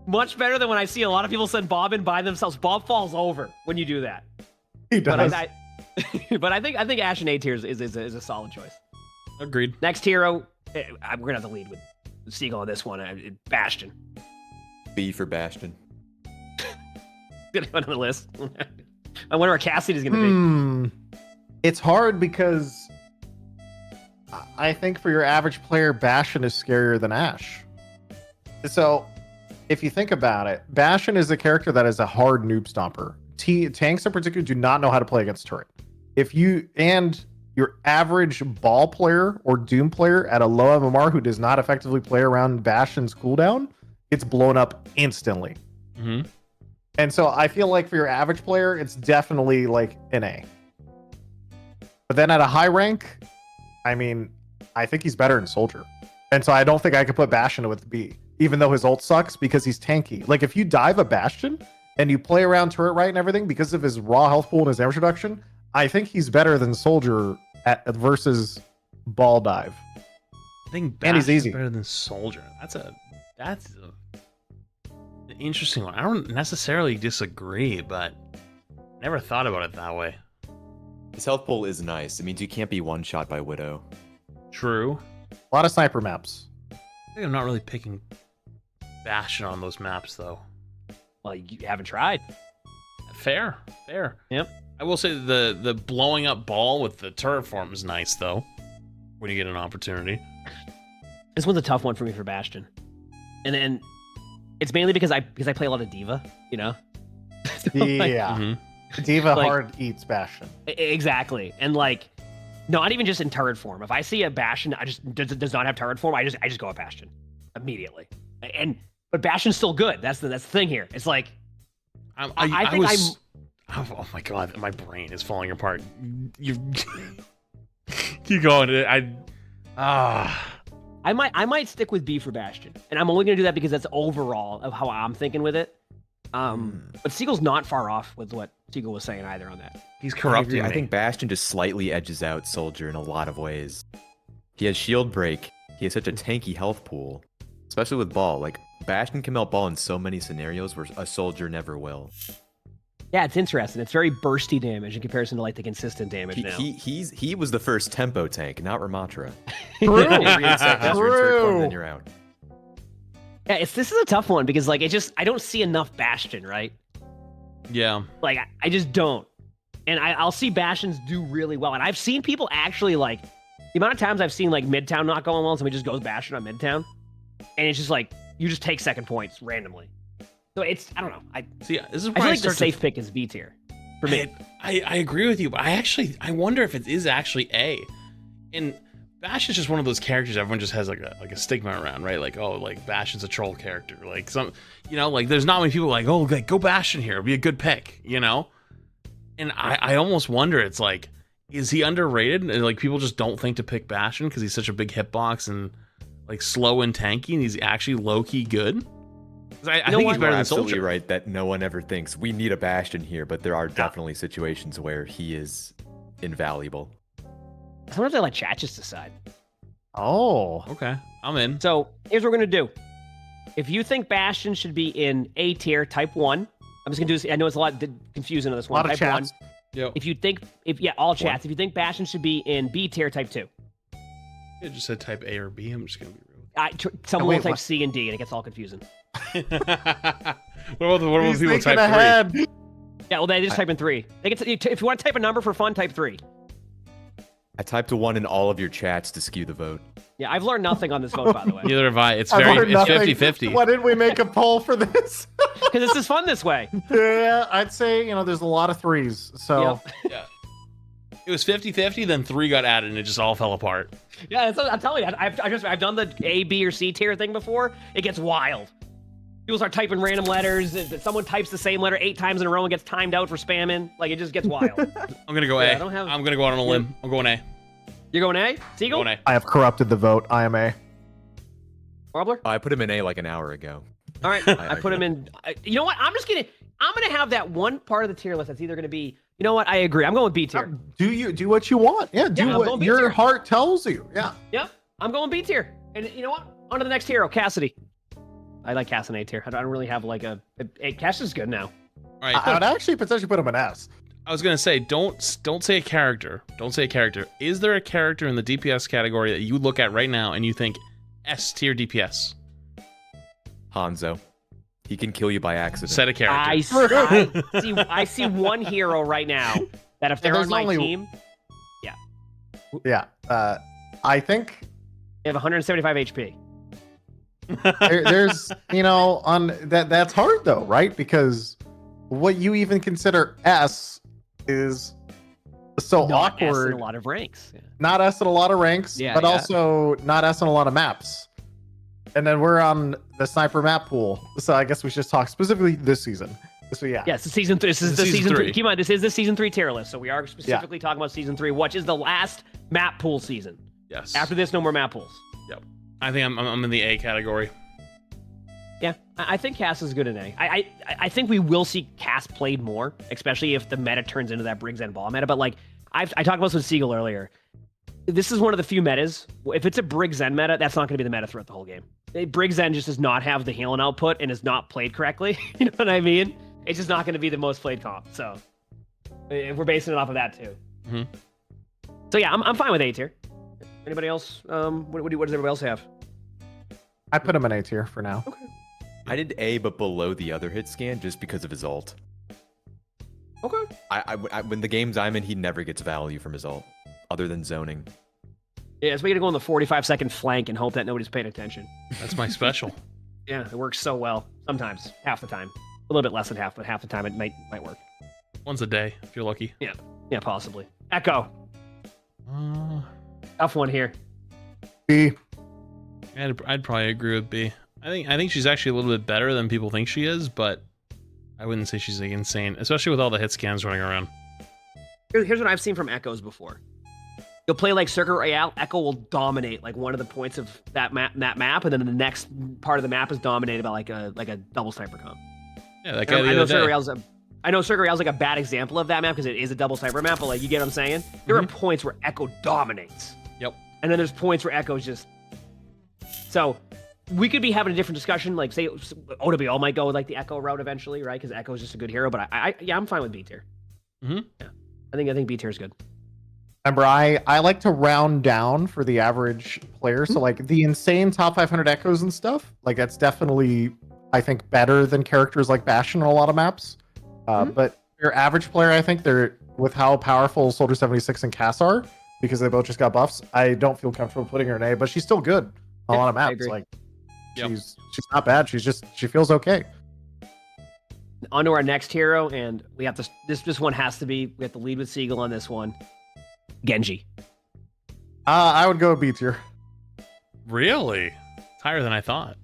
much better than when I see a lot of people send Bob in by themselves. Bob falls over when you do that. He does. But I think Ash and A tier is a solid choice. Agreed. Next hero, we're gonna have to lead with Seagull on this one. Bastion. B for Bastion. Gonna go on the list. I wonder where Cassidy's gonna be. It's hard because I think for your average player, Bastion is scarier than Ash. So if you think about it, Bastion is a character that is a hard noob stomper. Tanks in particular do not know how to play against turret. If you and your average ball player or Doom player at a low MMR who does not effectively play around Bastion's cooldown, it's blown up instantly. Mm-hmm. And so I feel like for your average player, it's definitely like an A. But then at a high rank, I mean, I think he's better in Soldier. And so I don't think I could put Bastion with B, even though his ult sucks because he's tanky. Like if you dive a Bastion and you play around turret right and everything because of his raw health pool and his damage reduction, I think he's better than Soldier versus ball dive. I think And he's Bastion's easy. better than Soldier. That's an interesting one. I don't necessarily disagree, but never thought about it that way. His health pool is nice. It means you can't be one shot by Widow. True. A lot of sniper maps. I think I'm not really picking Bastion on those maps, though. Well, you haven't tried. Fair. Yep. I will say the blowing up ball with the turret form is nice, though, when you get an opportunity. This one's a tough one for me for Bastion, and then it's mainly because I play a lot of Diva, you know. So, like, Yeah. Mhm. Diva Like- hard eats Bastion. exactly, and like, not even just in turret form. If I see a Bastion, I just does not have turret form, I just go at Bastion immediately. But Bastion's still good. That's the thing here. It's like I think Oh my god, my brain is falling apart. You keep going. I might stick with B for Bastion, and I'm only gonna do that because that's overall of how I'm thinking with it. But Seagull's not far off with what Seagull was saying either on that. He's I corrupting agree. me. I think Bastion just slightly edges out Soldier in a lot of ways. He has shield break. He has such a tanky health pool, especially with ball. Like Bastion can melt ball in so many scenarios where a Soldier never will. Yeah, it's interesting. It's very bursty damage in comparison to like the consistent damage now. He was the first tempo tank, not Ramatra. True. You're in turret form, then you're out. Yeah, this is a tough one because like I don't see enough Bastion, right? Yeah. Like I just don't, and I'll see Bastions do really well, and I've seen people actually like the amount of times I've seen like Midtown not going well, and somebody just goes Bastion on Midtown, and it's just like you just take second points randomly. So it's I don't know. See, this is I where feel like the start to- safe pick is B tier for me. I agree with you, but I wonder if it is actually A. And Bash is just one of those characters everyone just has like a stigma around, right? Like, oh, like Bastion's a troll character. Like some, you know, like there's not many people like, oh, like go Bastion here, it'd be a good pick, you know? And I almost wonder, it's like, is he underrated? And like people just don't think to pick Bastion because he's such a big hitbox and like slow and tanky, and he's actually low key good. I think he's better You're than absolutely Soldier. right that no one ever thinks we need a Bastion here, but there are definitely situations where he is invaluable. Sometimes I let chat just decide. Oh. Okay, I'm in. So here's what we're gonna do. If you think Bastion should be in A tier, type 1. I'm just gonna do this. I know it's a lot confusing on this A one. lot of Type 1. chats. Yep. If you think, all chats. If you think Bastion should be in B tier, type 2. I just said type A or B. I'm just gonna be real. Someone wait, will type what? C and D, and it gets all confusing. what about the He's people thinking type 3? ahead. Yeah, well, they just type in 3. They get if you want to type a number for fun, type 3. I typed a 1 in all of your chats to skew the vote. Yeah, I've learned nothing on this vote, by the way, Neither have I. It's I've very learned it's nothing. 50-50. Why didn't we make a poll for this? because this is fun this way. Yeah, I'd say, there's a lot of threes. So Yeah. It was 50-50, then 3 got added and it just all fell apart. Yeah, I'm telling you, I've done the A, B, or C tier thing before. It gets wild. People start typing random letters. Someone types the same letter 8 times in a row and gets timed out for spamming. Like, it just gets wild. I'm gonna go Yeah, A. I don't have- I'm gonna go out on a limb. I'm going A. You're going A? Seagull? Going A. I have corrupted the vote. I am A. Marblr? I put him in A like an hour ago. All right, I I put him in. You know what? I'm gonna have that one part of the tier list that's either gonna be. You know what? I agree. I'm going with B tier. Do what you want. Yeah, do I'm going what B your tier. heart tells you. Yeah. Yep, I'm going B tier. And you know what? On to the next hero, Cassidy. I like Cass in A tier. I don't really have like a Cass is good now. All right. I would actually potentially put him in S. I was gonna say, don't say a character. Don't say a character. Is there a character in the DPS category that you look at right now and you think S tier DPS? Hanzo. He can kill you by accident. Set a character. I see one hero right now that if they're There's on my only- team, Yeah. I think they have 175 HP. There's, on that's hard though, right? Because what you even consider S is so Not S in awkward. a lot of ranks. Yeah. Not S in a lot of ranks, Yeah, but yeah. also not S in a lot of maps. And then we're on the sniper map pool, so I guess we should just talk specifically this season. So yeah, Yes, this is the Season season 3. three. Keep in mind, this is the season 3 tier list, so we are specifically talking about season 3, which is the last map pool season. Yes. After this, no more map pools. I think I'm in the A category. Yeah, I think Cass is good in A. I think we will see Cass played more, especially if the meta turns into that Briggs and Ball meta. But like I talked about this with Seagull earlier. This is one of the few metas. If it's a Briggs Zen meta, that's not going to be the meta throughout the whole game. Briggs Zen just does not have the healing output and is not played correctly. You know what I mean? It's just not going to be the most played comp. So if we're basing it off of that too. Mhm. So yeah, I'm fine with A tier. Anybody else? What does everybody else have? I put him in A tier for now. I did A, but below the other hit scan just because of his ult. Okay. When the games I'm in, he never gets value from his ult, other than zoning. Yeah, so we got to go on the 45-second flank and hope that nobody's paying attention. That's my special. Yeah, it works so well. Sometimes, half the time. A little bit less than half, but half the time it might work. Once a day, if you're lucky. Yeah, possibly. Echo. Uh, Tough one here. B. I'd probably agree with B. I think she's actually a little bit better than people think she is, but I wouldn't say she's like insane, especially with all the hit scans running around. Here's what I've seen from Echoes before. You'll play like Circuit Royale, Echo will dominate like one of the points of that map, and then the next part of the map is dominated by like a double sniper comp. Yeah, that guy I the know other day. I know Circuit Royale's like a bad example of that map because it is a double sniper map, but like you get what I'm saying? There are points where Echo dominates. Yep. And then there's points where Echo's just. So we could be having a different discussion, like say OWL might go with like the Echo route eventually, right? Because Echo is just a good hero, but I'm fine with B tier. Mhm. Yeah, I think B tier is good. Remember, I like to round down for the average player. So like the insane top 500 echoes and stuff, like that's definitely, I think, better than characters like Bastion on a lot of maps. But your average player, I think they're, with how powerful Soldier 76 and Cass are, because they both just got buffs, I don't feel comfortable putting her in A, but she's still good on a lot of I maps. agree. Like Yep. she's not bad. She feels okay. On to our next hero, and we have to. This one has to be. We have to lead with Seagull on this one. Genji. I would go B tier. Really? It's higher than I thought.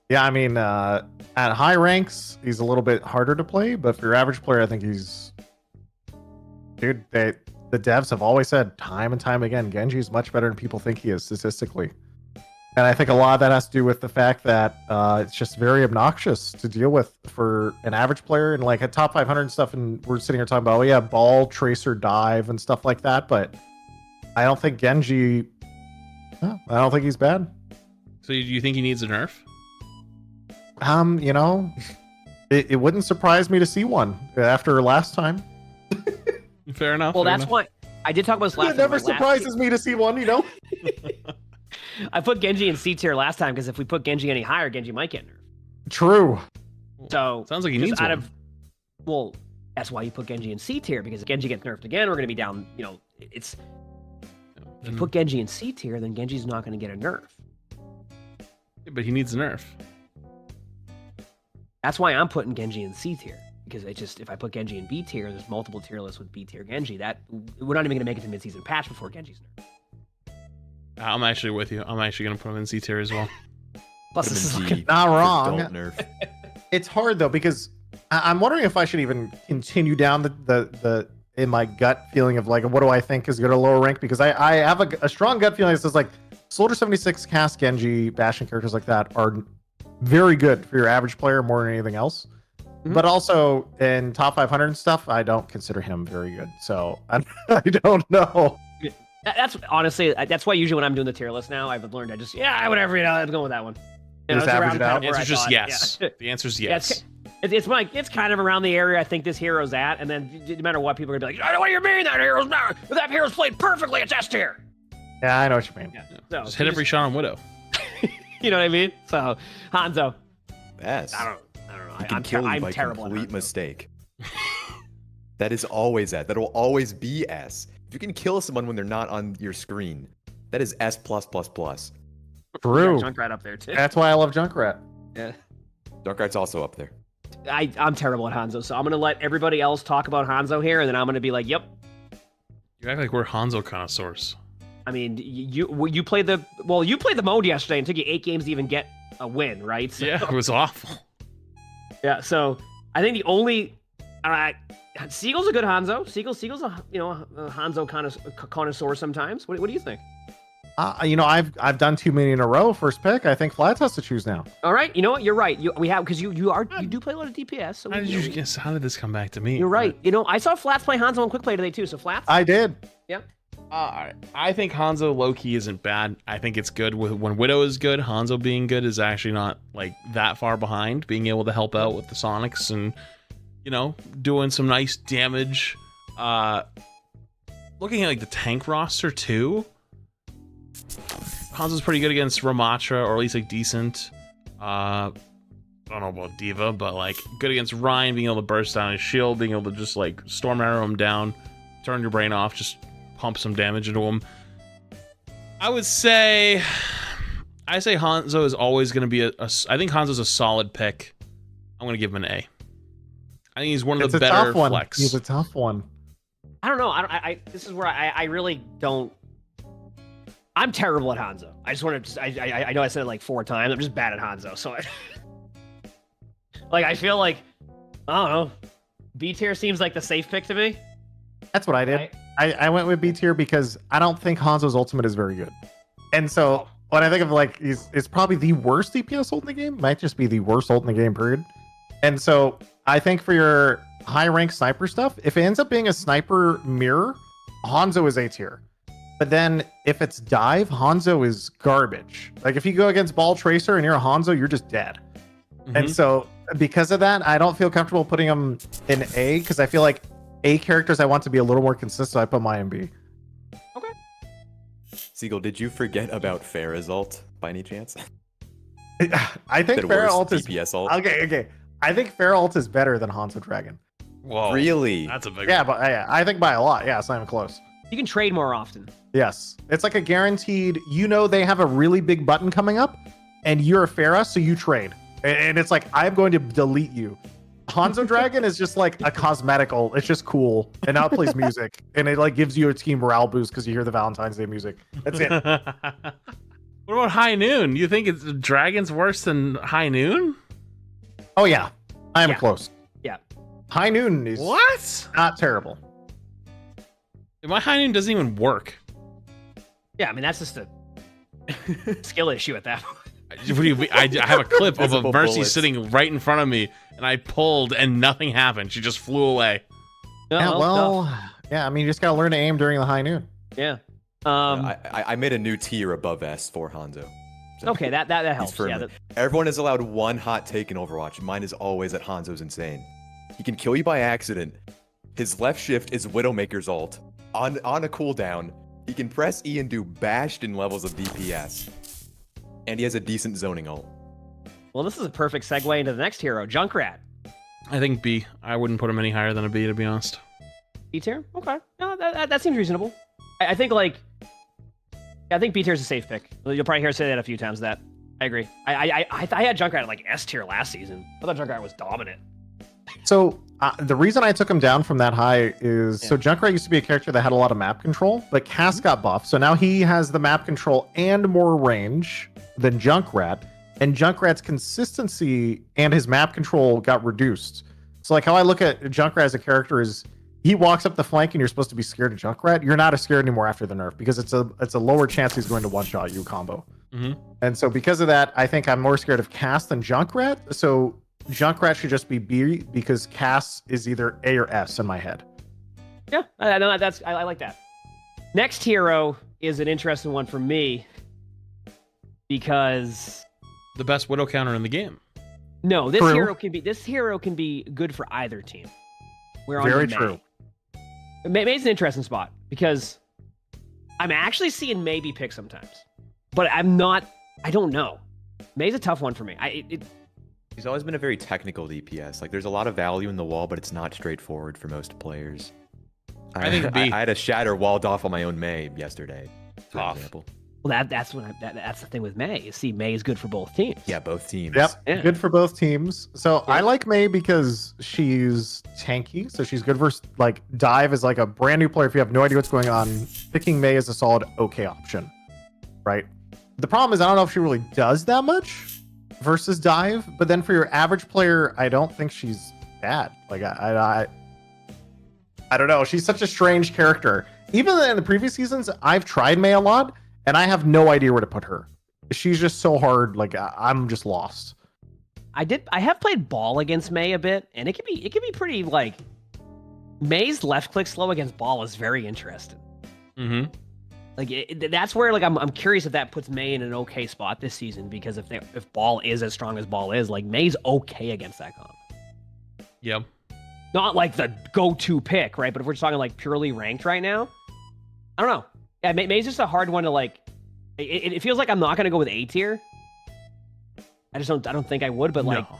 Yeah, I mean, at high ranks, he's a little bit harder to play, but for your average player, I think he's. Dude, the devs have always said time and time again, Genji is much better than people think he is statistically. And I think a lot of that has to do with the fact that it's just very obnoxious to deal with for an average player, and like at top 500 and stuff. And we're sitting here talking about, oh yeah, ball, tracer, dive, and stuff like that. But I don't think Genji. I don't think he's bad. So you think he needs a nerf? It wouldn't surprise me to see one after last time. Fair enough. Well, fair that's enough. why I did talk about this last. It never time, like, surprises me to see one. I put Genji in C tier last time because if we put Genji any higher, Genji might get nerfed. True. So Sounds like he just needs one. Well, that's why you put Genji in C tier, because if Genji gets nerfed again, we're going to be down. It's if you put Genji in C tier, then Genji's not going to get a nerf. Yeah, but he needs a nerf. That's why I'm putting Genji in C tier, because if I put Genji in B tier, there's multiple tier lists with B tier Genji. That we're not even going to make it to mid-season patch before Genji's nerfed. I'm actually with you. I'm actually gonna put him in C tier as well. Plus, Put him this is in looking D Not for wrong. adult nerf. It's hard though, because I'm wondering if I should even continue down the in my gut feeling of like, what do I think is good at lower rank? Because I have a strong gut feeling that says like Soldier 76, Cass, Genji, Bastion characters like that are very good for your average player more than anything else. But also in top 500 and stuff, I don't consider him very good. So I don't know. That's honestly, that's why usually when I'm doing the tier list now, I've learned whatever, I'm going with that one. Just it's average around it kind out? of The where I answer's just thought, yes. yeah. The answer's Yeah, yes. it's kind of around the area I think this hero's at, and then no matter what, people are gonna be like, what do you mean that hero's played perfectly? It's S tier. Yeah, I know what you mean. Yeah. So Just hit every shot on Widow. you know what I mean? So Hanzo, S. I don't know. You can kill you I'm by terrible at complete Hanzo. mistake. That is always that. That will always be S. If you can kill someone when they're not on your screen, that is S+++. True. Junkrat up there too. That's why I love Junkrat. Yeah. Junkrat's also up there. I'm terrible at Hanzo, so I'm gonna let everybody else talk about Hanzo here, and then I'm gonna be like, "Yep." You act like we're Hanzo connoisseurs. I mean, you played the mode yesterday, and it took you 8 games to even get a win, right? So, Yeah, it was awful. Yeah. So I think the only Seagull's a good Hanzo. Seagull's a a Hanzo connoisseur sometimes. What do you think? I've done too many in a row. First pick. I think Flats has to choose now. All right. You know what? You're right. We have because you do play a lot of DPS. So How did this come back to me? You're right. I saw Flats play Hanzo on Quick Play today too. So Flats. I did. Yeah. I think Hanzo low-key isn't bad. I think it's good when Widow is good. Hanzo being good is actually not like that far behind. Being able to help out with the Sonics and doing some nice damage. Looking at like the tank roster too. Hanzo's pretty good against Ramatra, or at least like decent. I don't know about Diva, but like good against Ryan, being able to burst down his shield, being able to just like storm arrow him down, turn your brain off, just pump some damage into him. I say Hanzo is always going to be I think Hanzo's a solid pick. I'm going to give him an A. I think he's one of the better flex. He's a tough one. I don't know. This is where I really don't. I'm terrible at Hanzo. I just want to. I know I said it like 4 times. I'm just bad at Hanzo. So, I feel like I don't know. B tier seems like the safe pick to me. That's what I did. I went with B tier because I don't think Hanzo's ultimate is very good. And so when I think of like is probably the worst DPS ult in the game, might just be the worst ult in the game, period. And so I think for your high rank sniper stuff, if it ends up being a sniper mirror, Hanzo is A tier. But then if it's dive, Hanzo is garbage. Like if you go against Ball Tracer and you're a Hanzo, you're just dead. Mm-hmm. And so because of that, I don't feel comfortable putting him in A because I feel like A characters I want to be a little more consistent. I put my in B. Okay. Seagull, did you forget about Pharah's ult by any chance? I think Pharah ult is DPS ult. Okay. I think Pharah ult is better than Hanzo Dragon. Whoa. Really? That's a big one. But I think by a lot. Yeah, it's not even close. You can trade more often. Yes. It's like a guaranteed, they have a really big button coming up and you're a Pharah, so you trade. And it's like, I'm going to delete you. Hanzo Dragon is just like a cosmetic ult. It's just cool. And now it plays music. And it like gives you a team morale boost because you hear the Valentine's Day music. That's it. What about High Noon? You think Dragon's worse than High Noon? Oh, yeah. I am close. Yeah. High Noon is not terrible. My High Noon doesn't even work. Yeah, I mean, that's just a skill issue at that point. What do you mean? I have a clip of a Mercy bullets. sitting right in front of me, and I pulled, and nothing happened. She just flew away. I mean, you just got to learn to aim during the High Noon. Yeah. I made a new tier above S for Hanzo. So okay, that helps. Yeah, everyone is allowed one hot take in Overwatch. Mine is always that Hanzo's insane. He can kill you by accident. His left shift is Widowmaker's ult. On a cooldown, he can press E and do bashed in levels of DPS. And he has a decent zoning ult. Well, this is a perfect segue into the next hero, Junkrat. I think B. I wouldn't put him any higher than a B, to be honest. B tier? Okay. No, that seems reasonable. I think B tier is a safe pick. You'll probably hear us say that a few times. I agree. I had Junkrat at like S tier last season. I thought Junkrat was dominant. So the reason I took him down from that high is so Junkrat used to be a character that had a lot of map control, but Cass got buffed. So now he has the map control and more range than Junkrat, and Junkrat's consistency and his map control got reduced. So like how I look at Junkrat as a character is he walks up the flank and you're supposed to be scared of Junkrat. You're not as scared anymore after the nerf because it's a lower chance he's going to one-shot you combo. Mm-hmm. And so because of that, I think I'm more scared of Cass than Junkrat. So Junkrat should just be B because Cass is either A or S in my head. Yeah, I know I like that. Next hero is an interesting one for me because the best Widow counter in the game. No, this hero can be good for either team. We're on very May. True. May's an interesting spot because I'm actually seeing May be picked sometimes, but I'm not. I don't know. May's a tough one for me. He's always been a very technical DPS. Like, there's a lot of value in the wall, but it's not straightforward for most players. I think B. I had a shatter walled off on my own May yesterday, for example. Well, that's that's the thing with May. You see, May is good for both teams. Yeah, both teams. Yep, Yeah. good for both teams. So Yeah. I like May because she's tanky, so she's good versus like dive is like a brand new player. If you have no idea what's going on, picking May is a solid okay option, right? The problem is I don't know if she really does that much versus dive, but then for your average player, I don't think she's bad. Like I don't know. She's such a strange character. Even in the previous seasons, I've tried May a lot, and I have no idea where to put her. She's just so hard. Like I'm just lost. I have played ball against May a bit, and it can be pretty like May's left click slow against ball is very interesting. Mm-hmm. Like that's where like I'm curious if that puts May in an okay spot this season, because if ball is as strong as ball is, like May's okay against that comp. Yep. Not like the go-to pick, right? But if we're just talking like purely ranked right now, I don't know. Yeah, May's just a hard one to like. It feels like I'm not gonna go with A tier. I don't think I would, but like, No.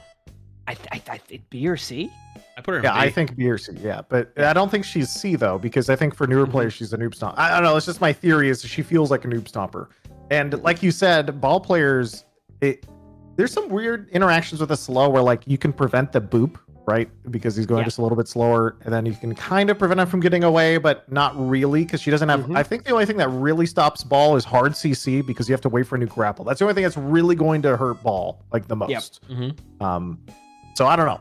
I B or C. I put her in Yeah, B. I think B or C. Yeah, but I don't think she's C though, because I think for newer players she's a noob stomper. I don't know. It's just my theory is she feels like a noob stomper. And like you said, ball players, there's some weird interactions with a slow where like you can prevent the boop, right? Because he's going just a little bit slower, and then you can kind of prevent him from getting away, but not really, because she doesn't have. I think the only thing that really stops ball is hard CC, because you have to wait for a new grapple. That's the only thing that's really going to hurt ball like the most. So I don't know.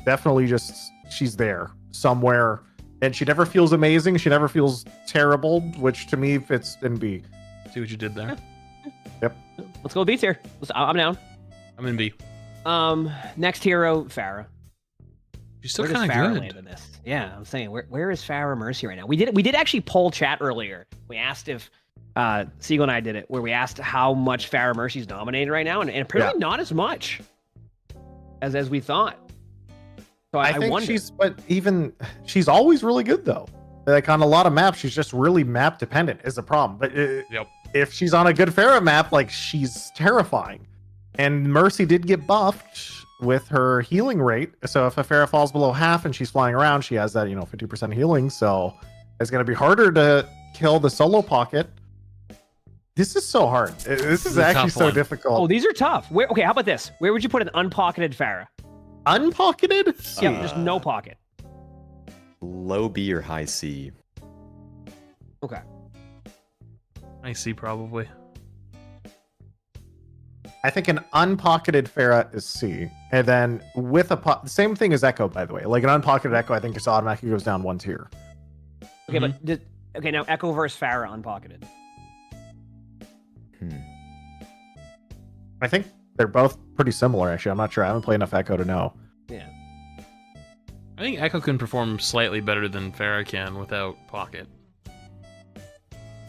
Definitely just she's there somewhere, and she never feels amazing. She never feels terrible, which to me fits in B. See what you did there. Yep. Let's go with B tier. I'm down. I'm in B. Next hero, Farah. She's still Where does kind of Farah good. land in this? Yeah, I'm saying where is Farah Mercy right now? We did actually poll chat earlier. We asked if Seagull and I did it, where we asked how much Farah Mercy's dominated right now, and apparently not as much as we thought. So I think wonder. she's always really good though. Like on a lot of maps, she's just really map dependent is the problem. But if she's on a good Farah map, like she's terrifying. And Mercy did get buffed with her healing rate. So if a Farah falls below half and she's flying around, she has that 50% healing. So it's gonna be harder to kill the solo pocket. This is so hard. This is actually so difficult. Oh, these are tough. Okay, how about this? Where would you put an unpocketed Farah? Unpocketed? Yeah, just no pocket. Low B or high C. Okay. I see, probably. I think an unpocketed Farah is C, and then with same thing as Echo, by the way. Like an unpocketed Echo, I think just automatically goes down one tier. Okay, but now Echo versus Farah unpocketed. I think they're both pretty similar, actually. I'm not sure. I haven't played enough Echo to know. Yeah. I think Echo can perform slightly better than Farah can without pocket.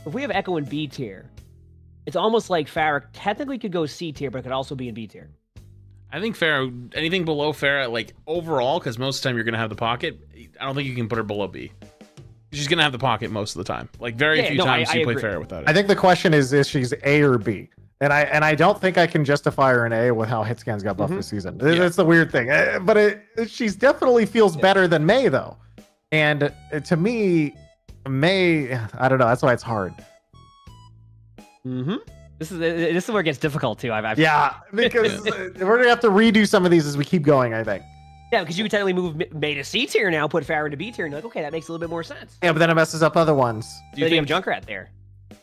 If we have Echo in B tier, it's almost like Farah technically could go C tier, but it could also be in B tier. I think Farah, anything below Farah, like overall, because most of the time you're going to have the pocket, I don't think you can put her below B. She's going to have the pocket most of the time. Like very few times you play Farah without it. I think the question is she's A or B. And I don't think I can justify her in A with how Hitscan's got buffed this season. That's the weird thing. But she's definitely feels better than May, though. And to me, May, I don't know. That's why it's hard. This is where it gets difficult, too. Yeah, because we're going to have to redo some of these as we keep going, I think. Yeah, because you could technically move May to C tier now, put Farah into B tier, and you're like, okay, that makes a little bit more sense. Yeah, but then it messes up other ones. Do you Then think you have Junkrat there.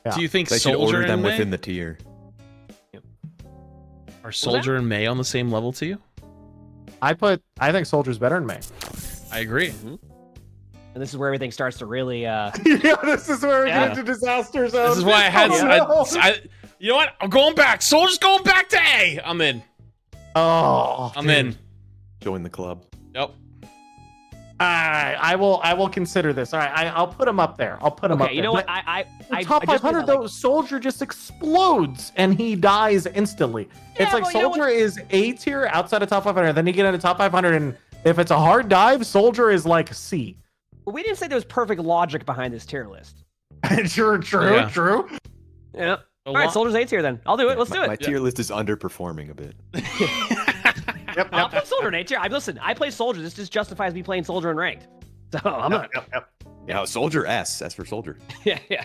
Yeah. Do you think They should Soldier order them and May? within the tier. Are Soldier and May on the same level to you? I think Soldier's better than May. I agree. And this is where everything starts to really Yeah, this is where we get into disaster zone. This is why I had. Oh, no. You know what? I'm going back. Soldier's going back to A. I'm in. Oh, I'm in. Join the club. Yep. All right, I will consider this. All right, I'll put him up there. I'll put him up okay. there. You know what? The top 500 though, Soldier just explodes and he dies instantly. Yeah, it's like but you know Soldier is A tier outside of top 500. Then you get into top 500, and if it's a hard dive, Soldier is like C. But we didn't say there was perfect logic behind this tier list. True. Yeah. All right, Soldier's A tier then. I'll do it. Let's do it. My tier list is underperforming a bit. Yep. I'll put Soldier in A tier. Listen, I play Soldier. This just justifies me playing Soldier in ranked. So I'm not. Yeah, Soldier S. S for Soldier. Yeah.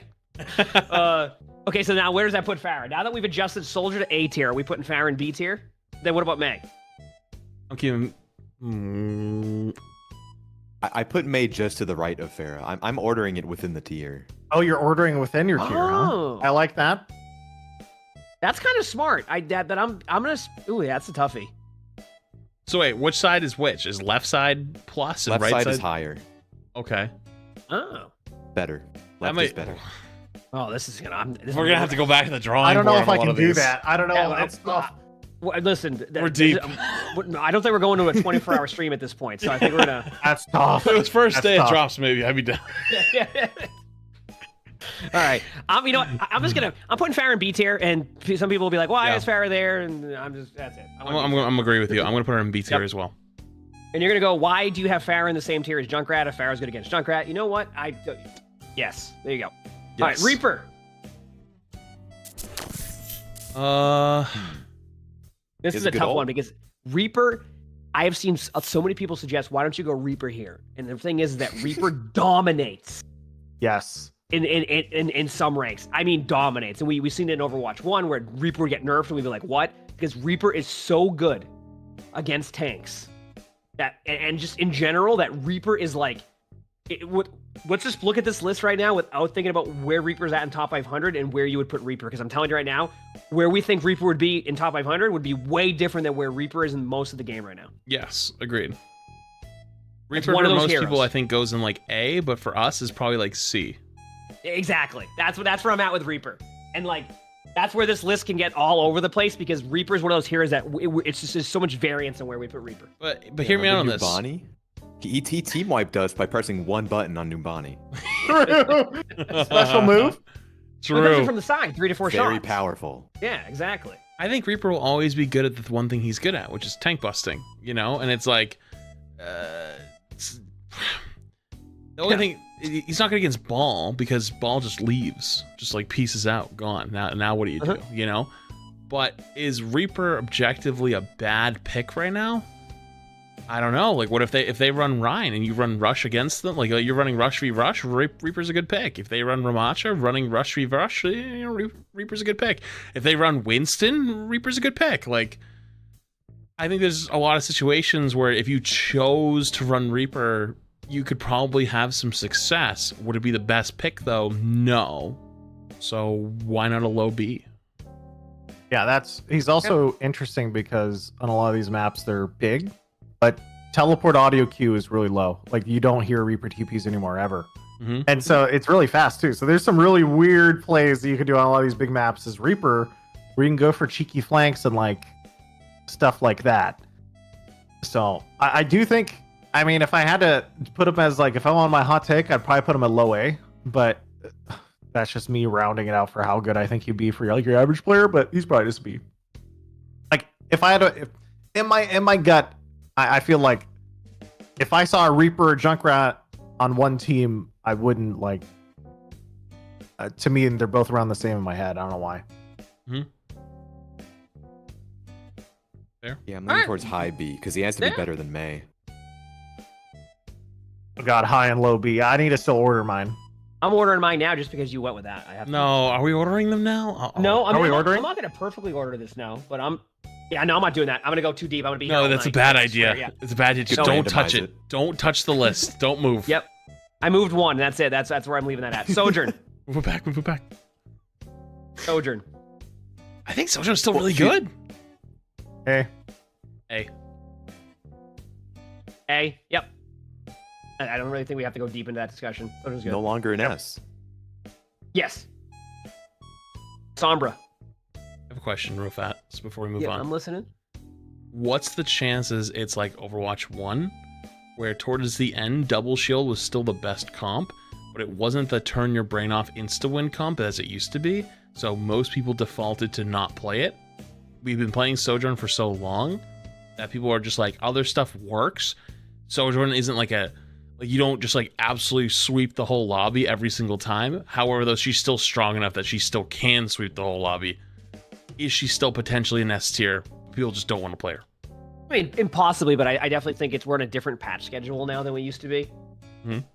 Okay, so now where does that put Farah? Now that we've adjusted Soldier to A tier, are we putting Farah in B tier? Then what about May? I'm keeping. I put May just to the right of Farah. I'm ordering it within the tier. Oh, you're ordering within your tier, Oh. huh? I like that. That's kind of smart. I'm gonna. Ooh, that's a toughie. So wait, which side is which? Is left side plus and Left right side side is higher. Okay. Oh. Better. That Left is might- better. Oh, this is gonna. We're gonna have to go back to the drawing. I don't know board if on I one can of do these. that. I don't know. Yeah, It's tough. Well, listen, We're deep. I don't think we're going to a 24-hour stream at this point, so I think we're gonna. That's tough. If it was first That's day tough. it drops, maybe I'd be down. All right, you know what? I'm just gonna. I'm putting Farah in B tier, and some people will be like, "Why Yeah. is Farah there?" And I'm just. That's it. I'm gonna agree with you. I'm gonna put her in B tier Yep. as well. And you're gonna go, "Why do you have Farah in the same tier as Junkrat? If Farah's good against Junkrat, you know what? Yes, there you go. All right, Yes. Reaper. This Is is it a good tough ult? one because Reaper. I have seen so many people suggest, "Why don't you go Reaper here?" And the thing is that Reaper dominates. Yes. In some ranks. I mean, dominates. And we've seen it in Overwatch 1 where Reaper would get nerfed and we'd be like, what? Because Reaper is so good against tanks. That and just in general, that Reaper is like... let's just look at this list right now without thinking about where Reaper's at in top 500 and where you would put Reaper. Because I'm telling you right now, where we think Reaper would be in top 500 would be way different than where Reaper is in most of the game right now. Yes, agreed. Reaper one for of those most heroes. people I think goes in like A, but for us is probably like C. Exactly. That's where I'm at with Reaper. And like that's where this list can get all over the place because Reaper is one of those heroes that it's just there's so much variance in where we put Reaper. But hear me out on this. Numbani? He team wiped us by pressing one button on Numbani. Special move. But those are True. from the side, 3 to 4 shots. Very powerful. Yeah, exactly. I think Reaper will always be good at the one thing he's good at, which is tank busting. You know, and it's like, the only thing he's not good against Ball because Ball just leaves, just like pieces out, gone. Now what do you do? You know. But is Reaper objectively a bad pick right now? I don't know. Like, what if they run Ryan and you run Rush against them? Like you're running Rush v Rush, Reaper's a good pick. If they run Ramattra, running Rush v Rush, you know, Reaper's a good pick. If they run Winston, Reaper's a good pick. Like, I think there's a lot of situations where if you chose to run Reaper, you could probably have some success. Would it be the best pick though? No. So why not a low B? Yeah, he's also interesting because on a lot of these maps they're big, but teleport audio queue is really low. Like you don't hear Reaper TPs anymore ever. Mhm. And so it's really fast too. So there's some really weird plays that you can do on a lot of these big maps as Reaper, where you can go for cheeky flanks and like stuff like that. So I do think, I mean, if I had to put him as like, if I'm on my hot take, I'd probably put him at low A, but that's just me rounding it out for how good I think he'd be for like your average player, but he's probably just B. Like if I had to, in my gut, I feel like if I saw a Reaper or Junkrat on one team, I wouldn't like, to me, they're both around the same in my head. I don't know why. Yeah, I'm leaning Alright. towards high B because he has to Yeah. be better than May. Oh God, high and low B. I need to still order mine. I'm ordering mine now just because you went with that. I have to. No, are we ordering them now? Uh-oh. No, I mean, Are we I'm ordering? not going to perfectly order this now, but I'm not doing that. I'm going to go too deep. I'm going to be here No, all that's a night. bad I idea. swear, yeah. It's a bad idea. Just No. don't touch Randomize it. it. Don't touch the list. Don't move. Yep. I moved one. That's it. That's where I'm leaving that at. Sojourn. Move it back. Move it back. Sojourn. I think Sojourn's still really good. Hey, Hey. A. Yep. I don't really think we have to go deep into that discussion. Sojourn's good. No longer an S. Yes. Sombra. I have a question real fast before we move Yeah, on. I'm listening. What's the chances it's like Overwatch 1, where towards the end, Double Shield was still the best comp, but it wasn't the turn your brain off insta-win comp as it used to be, so most people defaulted to not play it? We've been playing Sojourn for so long that people are just like, other stuff works. Sojourn isn't like you don't just like absolutely sweep the whole lobby every single time. However, though, she's still strong enough that she still can sweep the whole lobby. Is she still potentially an S tier? People just don't want to play her. I mean, impossibly, but I definitely think we're on a different patch schedule now than we used to be.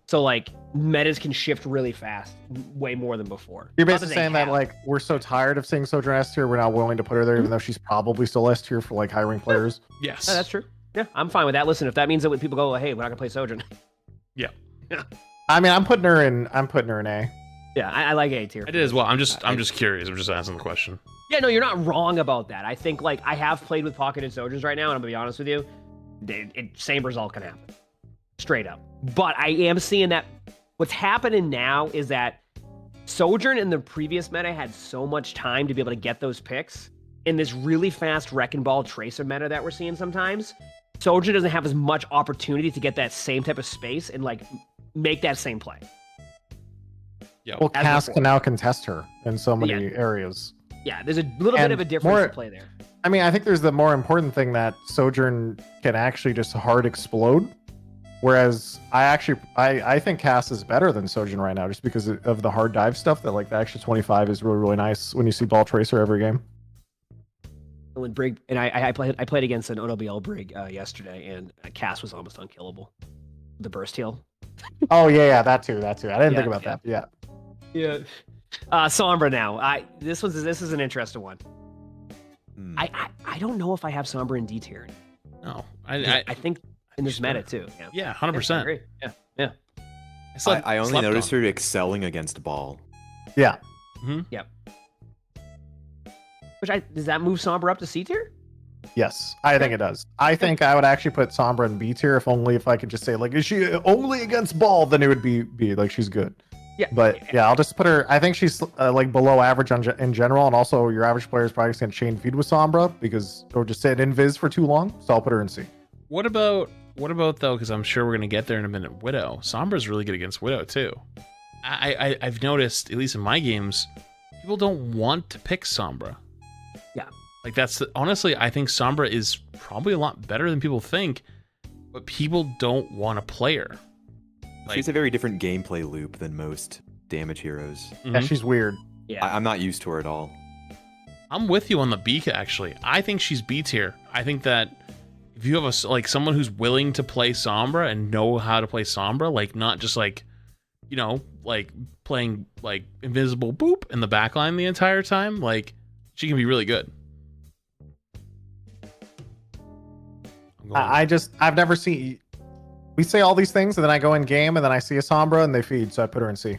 So like metas can shift really fast, way more than before. You're Not basically they saying that have. like we're so tired of seeing Sojourn S tier, we're not willing to put her there, even though she's probably still S tier for like high rank players. Yes. Yeah, that's true. Yeah, I'm fine with that. Listen, if that means that when people go, hey, we're not gonna play Sojourn. Yeah. I mean, I'm putting her in A. Yeah, I like A tier. I did as well. I'm just curious. I'm just asking the question. Yeah, no, you're not wrong about that. I think like I have played with pocketed Sojourns right now, and I'm gonna be honest with you, same result can happen, straight up. But I am seeing that what's happening now is that Sojourn in the previous meta had so much time to be able to get those picks. In this really fast Wrecking Ball Tracer meta that we're seeing sometimes, Sojourn doesn't have as much opportunity to get that same type of space and like make that same play. Yeah. Well, As Cass before. can now contest her in so many areas. Yeah, there's a little bit And of a difference more- to play there. I mean, I think there's the more important thing that Sojourn can actually just hard explode. Whereas I think Cass is better than Sojourn right now just because of the hard dive stuff that like the extra 25 is really, really nice when you see Ball Tracer every game. When Brig and I played against an OWL Brig yesterday, and Cass was almost unkillable. The burst heal. Oh yeah, that too. I didn't Yeah, think about yeah. that. Yeah. Yeah. Sombra now. This is an interesting one. I don't know if I have Sombra in D tier. No. I think in this Sure. meta too. Yeah. Yeah, I 100%. agree. Yeah. I only noticed her excelling against Ball. Yeah. Does that move Sombra up to C tier? Yes, I think it does. I think I would actually put Sombra in B tier if I could just say like, is she only against Ball? Then it would be like she's good. Yeah. But yeah, I'll just put her. I think she's like below average in general, and also your average player is probably just gonna chain feed with Sombra or just sit invis for too long. So I'll put her in C. What about though? Because I'm sure we're gonna get there in a minute. Widow. Sombra's really good against Widow too. I've noticed, at least in my games, people don't want to pick Sombra. Yeah. Like honestly, I think Sombra is probably a lot better than people think, but people don't want to play her. She's a very different gameplay loop than most damage heroes. Yeah, she's weird. Yeah. I'm not used to her at all. I'm with you on the Beaka actually. I think she's B tier. I think that if you have someone who's willing to play Sombra and know how to play Sombra, like not just like, you know, like playing like invisible boop in the backline the entire time, like she can be really good. I've never seen. We say all these things, and then I go in game, and then I see a Sombra, and they feed, so I put her in C.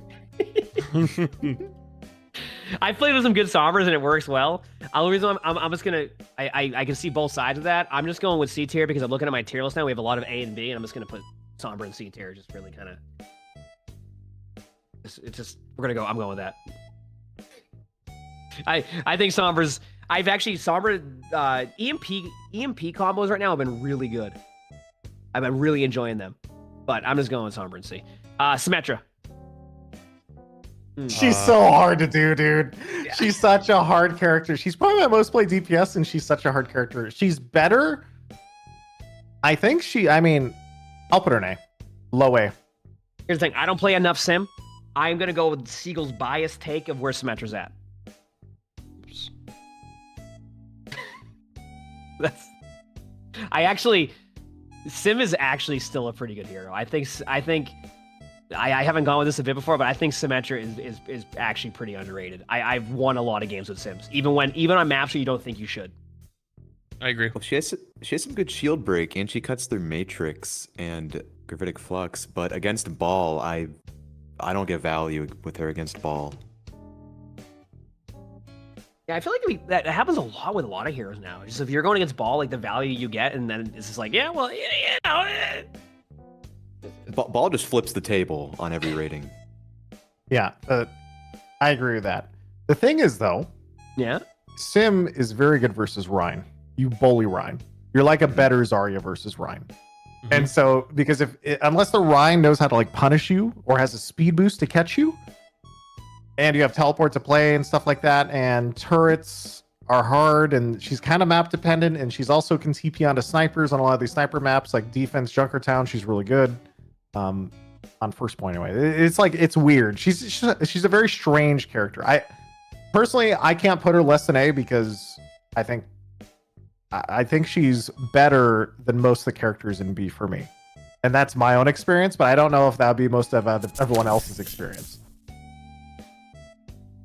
I played with some good Sombras and it works well. The reason I'm just gonna I can see both sides of that. I'm just going with C tier because I'm looking at my tier list now. We have a lot of A and B, and I'm just gonna put Sombra in C tier. Just really kind of. It's just I'm going with that. I think Sombra's. I've actually Sombra EMP combos right now have been really good. I've been really enjoying them, but I'm just going with Sombra and C. Symmetra. She's so hard to do, dude. Yeah. She's such a hard character. She's probably my most played DPS, and she's such a hard character. She's better. I think I'll put her in A. Low A. Here's the thing. I don't play enough Sim. I'm going to go with Seagull's biased take of where Symmetra's at. Sim is actually still a pretty good hero. I haven't gone with this a bit before, but I think Symmetra is actually pretty underrated. I've won a lot of games with Sims, even on maps where you don't think you should. I agree. Well, she has some good shield break, and she cuts through Matrix and Gravitic Flux. But against Ball, I don't get value with her against Ball. Yeah, I feel like that happens a lot with a lot of heroes now. Just if you're going against Ball, like the value you get, and then it's just like, yeah, well, you know. Ball just flips the table on every rating. Yeah, I agree with that. The thing is, though, Yeah. Sim is very good versus Rhine. You bully Rhine. You're like a better Zarya versus Rhine. And so, because unless the Rhine knows how to like punish you or has a speed boost to catch you, and you have teleport to play and stuff like that, and turrets are hard, and she's kind of map dependent, and she's also can TP onto snipers on a lot of these sniper maps like defense Junkertown. She's really good. On first point anyway. It's weird. She's a very strange character. I can't put her less than A because I think she's better than most of the characters in B for me. And that's my own experience, but I don't know if that would be most of everyone else's experience.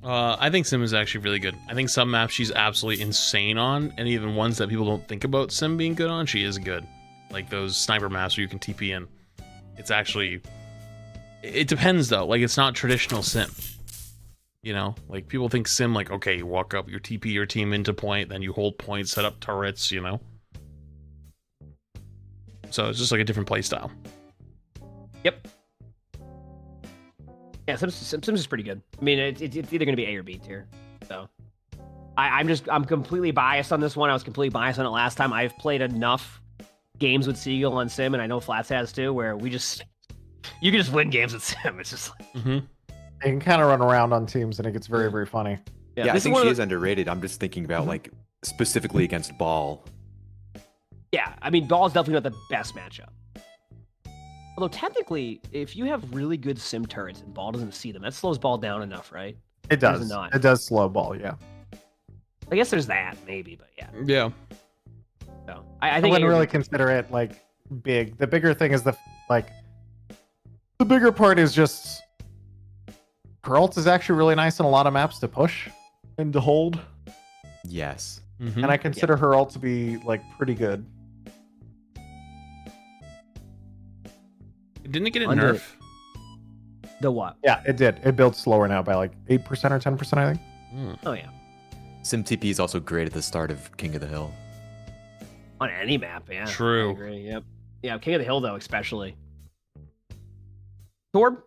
I think Sim is actually really good. I think some maps she's absolutely insane on, and even ones that people don't think about Sim being good on, she is good. Like those sniper maps where you can TP in. It's actually... It depends, though. Like, it's not traditional Sim. You know? Like, people think Sim, like, okay, you walk up, you TP your team into point, then you hold point, set up turrets, you know? So it's just like a different play style. Yep. Yeah, Sims is pretty good. I mean, it's either going to be A or B tier. So I'm completely biased on this one. I was completely biased on it last time. I've played enough games with Seagull on Sim, and I know Flats has too, where you can just win games with Sim. It's just like... Mm-hmm. They can kind of run around on teams, and it gets very, very funny. Yeah, I think she is underrated. I'm just thinking about like specifically against Ball. Yeah, I mean, Ball is definitely not the best matchup. Although technically, if you have really good Sim turrets and Ball doesn't see them, that slows Ball down enough, right? It Or does does. it not? It does slow Ball, yeah. I guess there's that, maybe, but yeah. Yeah. So I I think wouldn't A or really B. consider it like big. The bigger thing is the bigger part is just her ult is actually really nice in a lot of maps to push and to hold, Yes. Mm-hmm. and I consider her ult to be like pretty good. Didn't it get a Under- nerf? The what? Yeah, it did. It builds slower now by like 8% or 10%, I think. Mm. Oh yeah, Sim TP is also great at the start of King of the Hill. on any map, yeah. True. I agree. Yep. Yeah, King of the Hill though, especially. Torb?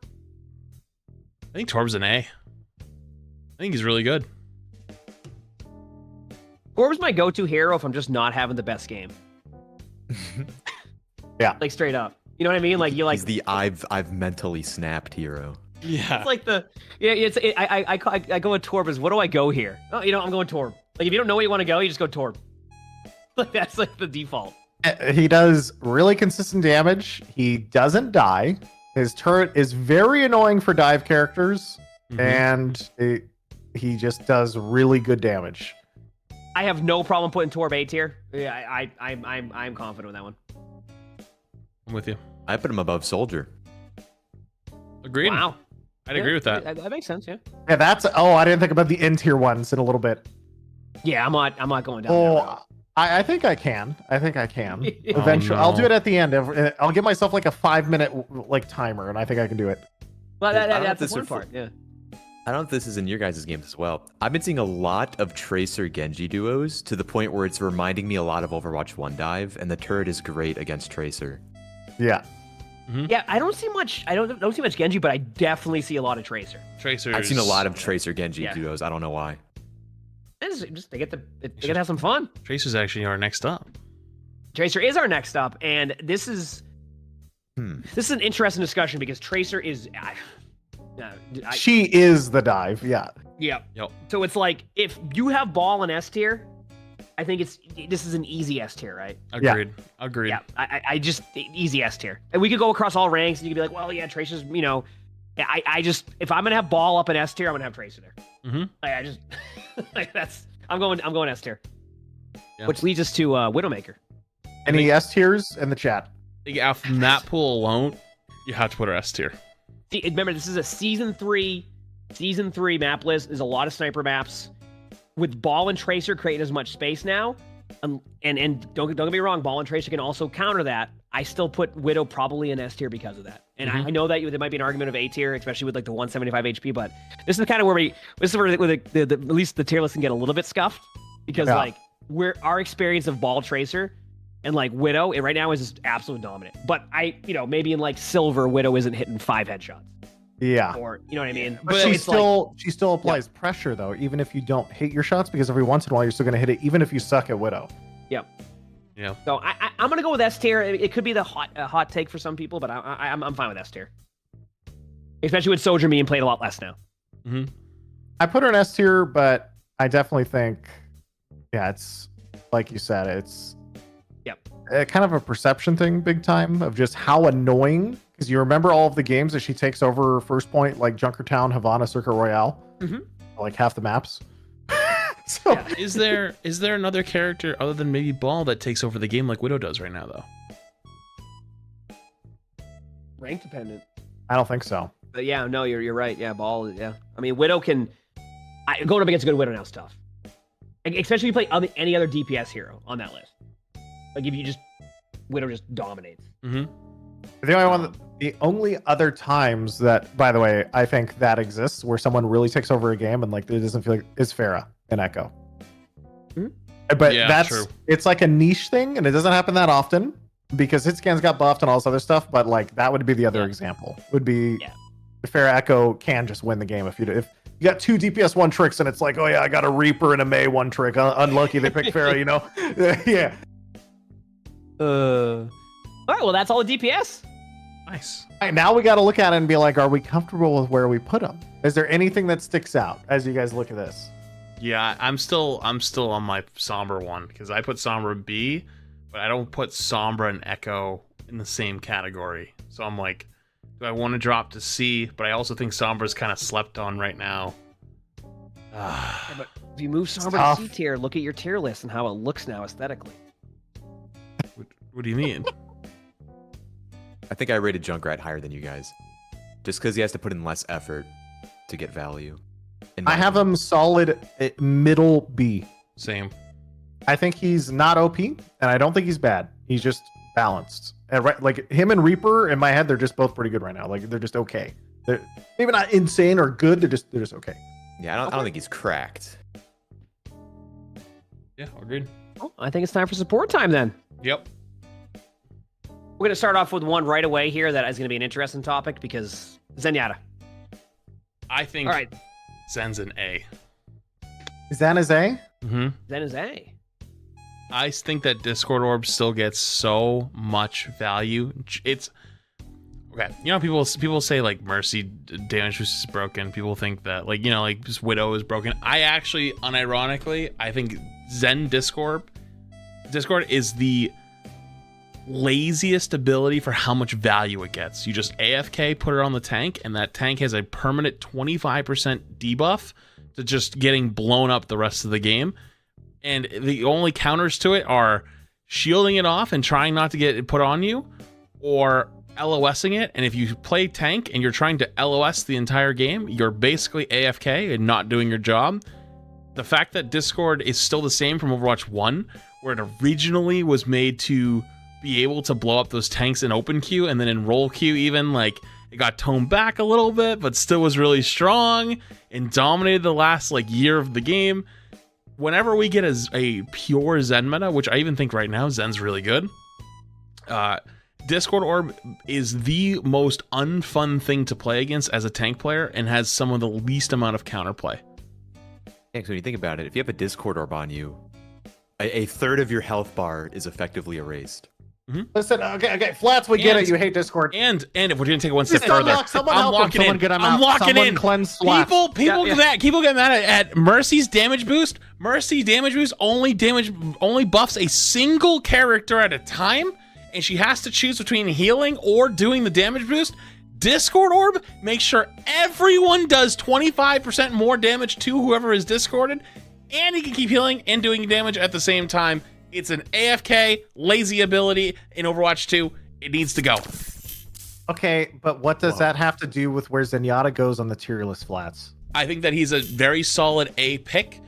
I think Torb's an A. I think he's really good. Torb's my go-to hero if I'm just not having the best game. Like straight up. You know what I mean? Like you like. He's the I've mentally snapped hero. Yeah. It's like I go with Torb as what do I go here? Oh, I'm going Torb. Like if you don't know where you want to go, you just go Torb. Like that's like the default. He does really consistent damage. He doesn't die. His turret is very annoying for dive characters, Mhm. and he just does really good damage. I have no problem putting Torb A tier. Yeah, I'm confident with that one. I'm with you. I put him above Soldier. Agreed. Wow. I'd agree with that. That makes sense. Yeah. Yeah, that's. Oh, I didn't think about the N tier ones in a little bit. Yeah, I'm not going down. that Oh, route. I think I can. I think I can. Oh, Eventually, I'll no. do it at the end. I'll give myself like a 5-minute like timer, and I think I can do it. Well, I don't know if that's the this fun is- part. Yeah. I don't know if this is in your guys' games as well. I've been seeing a lot of Tracer Genji duos to the point where it's reminding me a lot of Overwatch 1 dive, and the turret is great against Tracer. Yeah. Yeah, I don't see much. I don't see much Genji, but I definitely see a lot of Tracer. Tracers. I've seen a lot of Tracer Genji Yeah. duos. I don't know why. They get to have some fun. Tracers actually are next up. Tracer is our next up, and this is an interesting discussion because Tracer is. She is the dive. Yeah. Yeah. Yep. So it's like if you have Ball in S tier, I think this is an easy S tier, right? Agreed. Agreed. Yeah. I just easy S tier, and we could go across all ranks, and you could be like, well, yeah, Tracer's, I just if I'm gonna have Ball up in S tier, I'm gonna have Tracer there. Mm-hmm. I just like I'm going S tier, Yeah. which leads us to Widowmaker. Any S tiers in the chat? Yeah, from that pool alone, you have to put her S tier. See, remember, this is a season three map list. There's a lot of sniper maps. With Ball and Tracer creating as much space now, and don't get me wrong, Ball and Tracer can also counter that. I still put Widow probably in S tier because of that. And I know that there might be an argument of A tier, especially with like the 175 HP. But this is kind of where at least the tier list can get a little bit scuffed because like our experience of Ball Tracer and like Widow right now is just absolute dominant. But maybe in like Silver, Widow isn't hitting 5 headshots. Yeah. Or you know what I mean? But So she it's still applies pressure though, even if you don't hit your shots, because every once in a while you're still gonna hit it, even if you suck at Widow. Yep. Yeah. So I'm gonna go with S tier. It could be the hot take for some people, but I'm fine with S tier. Especially with Soldier being played a lot less now. Mm-hmm. I put her in S tier, but I definitely think, yeah, it's like you said, it's kind of a perception thing, big time, of just how annoying. Because you remember all of the games that she takes over first point, like Junkertown, Havana, Circuit Royale, like half the maps. So Yeah. Is there another character other than maybe Ball that takes over the game like Widow does right now though? rank dependent. I don't think so. But yeah, no, you're right. Yeah, ball. Yeah, I mean, Widow can. Going up against a good Widow now is tough, especially if you play any other DPS hero on that list. Like if you just Widow just dominates. Mm-hmm. The only other times that, by the way, I think that exists where someone really takes over a game and like it doesn't feel like is Pharah in Echo. Hmm? But Yeah, that's true. It's like a niche thing, and it doesn't happen that often because hit scans got buffed and all this other stuff. But like that would be the other example. Would be Pharah Echo can just win the game if you got 2 DPS 1 tricks and it's like, oh yeah, I got a Reaper and a Mei 1 trick. Unlucky they picked Pharah, you know? Yeah. All right, well that's all the DPS. Nice. All right, now we got to look at it and be like, are we comfortable with where we put them? Is there anything that sticks out as you guys look at this? Yeah, I'm still on my Sombra one because I put Sombra B, but I don't put Sombra and Echo in the same category. So I'm like, do I want to drop to C? But I also think Sombra's kind of slept on right now. Yeah, but if you move Sombra tough. to C tier, look at your tier list and how it looks now aesthetically. What do you mean? I think I rated Junkrat higher than you guys, just because he has to put in less effort to get value. I have him solid middle B. Same. I think he's not OP, and I don't think he's bad. He's just balanced. And like him and Reaper, in my head, they're just both pretty good right now. Like they're just okay. They're maybe not insane or good. They're just okay. Yeah, I don't think he's cracked. Yeah, agreed. Oh, I think it's time for support time then. Yep. We're gonna start off with one right away here that is gonna be an interesting topic because Zenyatta. I think All right, Zen's an A. Zen is A. Mm-hmm. Zen is A. I think that Discord Orb still gets so much value. It's okay. You know, people say like Mercy damage boost is broken. People think that like just Widow is broken. I actually, unironically, I think Zen Discord is the laziest ability for how much value it gets. You just AFK, put it on the tank, and that tank has a permanent 25% debuff to just getting blown up the rest of the game. And the only counters to it are shielding it off and trying not to get it put on you, or LOSing it. And if you play tank and you're trying to LOS the entire game, you're basically AFK and not doing your job. The fact that Discord is still the same from Overwatch 1, where it originally was made to be able to blow up those tanks in open queue, and then in roll queue even, like, it got toned back a little bit, but still was really strong and dominated the last, like, year of the game. Whenever we get a pure Zen meta, which I even think right now Zen's really good, Discord Orb is the most unfun thing to play against as a tank player and has some of the least amount of counterplay. Yeah, so when you think about it, if you have a Discord Orb on you, a third of your health bar is effectively erased. Listen, okay, Flats, we get it. You hate Discord. And if we're gonna take it one step Someone further, lock- someone I'm help him. locking Someone in. get him I'm out. locking Someone in. cleanse Flats. People get mad at Mercy's damage boost. Mercy damage boost only buffs a single character at a time, and she has to choose between healing or doing the damage boost. Discord Orb makes sure everyone does 25% more damage to whoever is discorded, and he can keep healing and doing damage at the same time. It's an AFK lazy ability in Overwatch 2. It needs to go. Okay, but what does that have to do with where Zenyatta goes on the tier list, Flats? I think that he's a very solid A pick.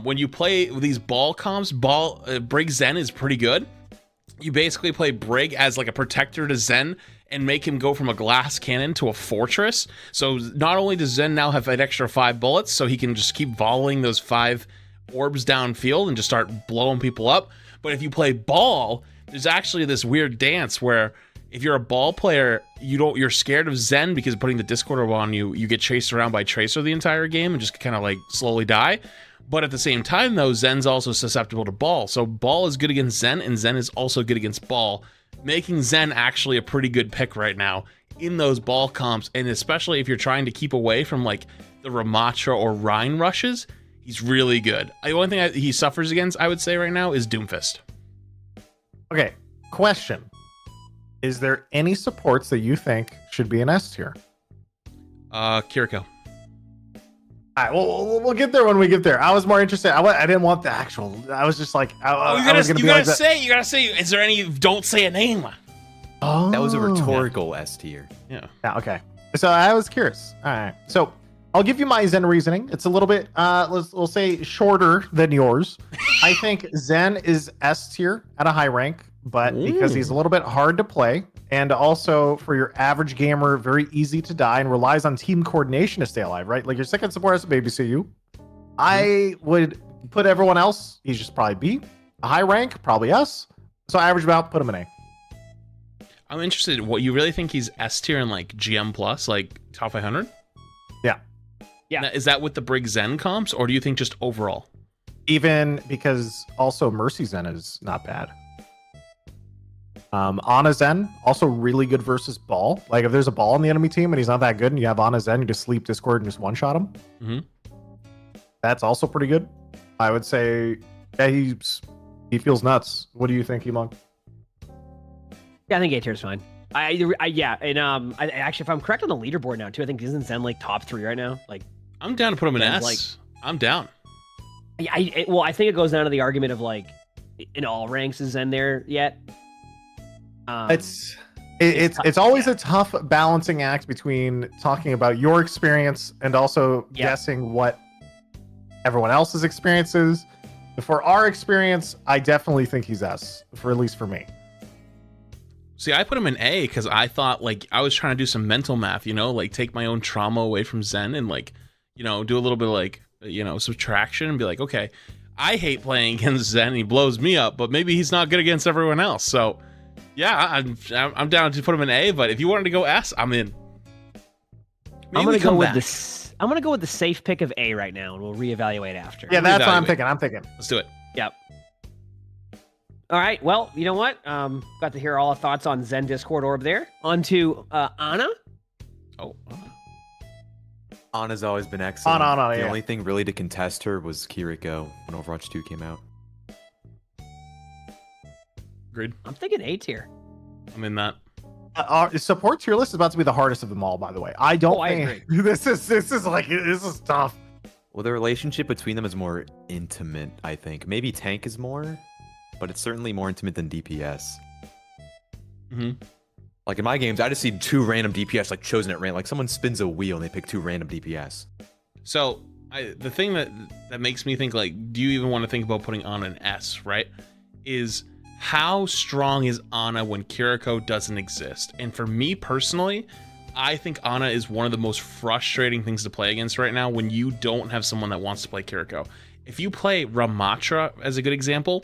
When you play these ball comps, Brig Zen is pretty good. You basically play Brig as like a protector to Zen and make him go from a glass cannon to a fortress. So not only does Zen now have an extra 5 bullets, so he can just keep volleying those 5 orbs downfield and just start blowing people up. But if you play ball, there's actually this weird dance where if you're a ball player, you're scared of Zen because putting the Discord orb on you, you get chased around by Tracer the entire game and just kind of like slowly die. But at the same time though, Zen's also susceptible to ball. So ball is good against Zen, and Zen is also good against ball, making Zen actually a pretty good pick right now in those ball comps. And especially if you're trying to keep away from like the Ramatra or Rhine rushes, he's really good. The only thing he suffers against, I would say right now, is Doomfist. Okay, question. Is there any supports that you think should be an S tier? Kiriko. All right, well, we'll get there when we get there. I was more interested. I didn't want the actual. I was just like, You gotta say, is there any, don't say a name. Oh, That was a rhetorical S tier. Yeah. Yeah, okay. So I was curious. All right. So I'll give you my Zen reasoning. It's a little bit, we'll say shorter than yours. I think Zen is S tier at a high rank, but because he's a little bit hard to play, and also for your average gamer, very easy to die and relies on team coordination to stay alive, right? Like your second support has to babysit you. I would put everyone else, he's just probably B. A high rank, probably S. So average about, put him in A. I'm interested. What you really think he's S tier in like GM plus, like top 500? Yeah. Yeah. Now, is that with the Brig Zen comps, or do you think just overall? Even because also Mercy Zen is not bad. Ana Zen, also really good versus Ball. Like if there's a Ball on the enemy team and he's not that good and you have Ana Zen, you just sleep Discord and just one-shot him. Mm-hmm. That's also pretty good. I would say, yeah, he feels nuts. What do you think, Emongg? Yeah, I think A tier is fine. Yeah, and I actually, if I'm correct on the leaderboard now too, I think isn't Zen like top 3 right now? Like, I'm down to put him in Zen's S. I'm down. well, I think it goes down to the argument of like, in all ranks is Zen there yet? It's always a tough balancing act between talking about your experience and also guessing what everyone else's experience is. For our experience, I definitely think he's S, for at least for me. See, I put him in A because I thought, like, I was trying to do some mental math, you know, like take my own trauma away from Zen and, like, you know, do a little bit of, like, you know, subtraction and be like, okay, I hate playing against Zen. He blows me up, but maybe he's not good against everyone else. So, yeah, I'm down to put him in A, but if you wanted to go S, I'm in. I'm gonna go with this. I'm gonna go with the safe pick of A right now, and we'll reevaluate after. Yeah, that's what I'm thinking. Let's do it. Yep. All right. Well, you know what? Got to hear all our thoughts on Zen Discord Orb there. On to Ana. Oh. Ana's always been excellent. Ana, the yeah. only thing really to contest her was Kiriko when Overwatch 2 came out. Agreed. I'm thinking A tier. I'm in that. Support tier list is about to be the hardest of them all, by the way. I don't think agree. this is tough. Well, the relationship between them is more intimate, I think. Maybe Tank is more, but it's certainly more intimate than DPS. Mm-hmm. Like in my games, I just see 2 random DPS like chosen at random. Like someone spins a wheel and they pick 2 random DPS. So the thing that makes me think, like, do you even want to think about putting Ana an S, right? Is how strong is Ana when Kiriko doesn't exist? And for me personally, I think Ana is one of the most frustrating things to play against right now when you don't have someone that wants to play Kiriko. If you play Ramatra as a good example,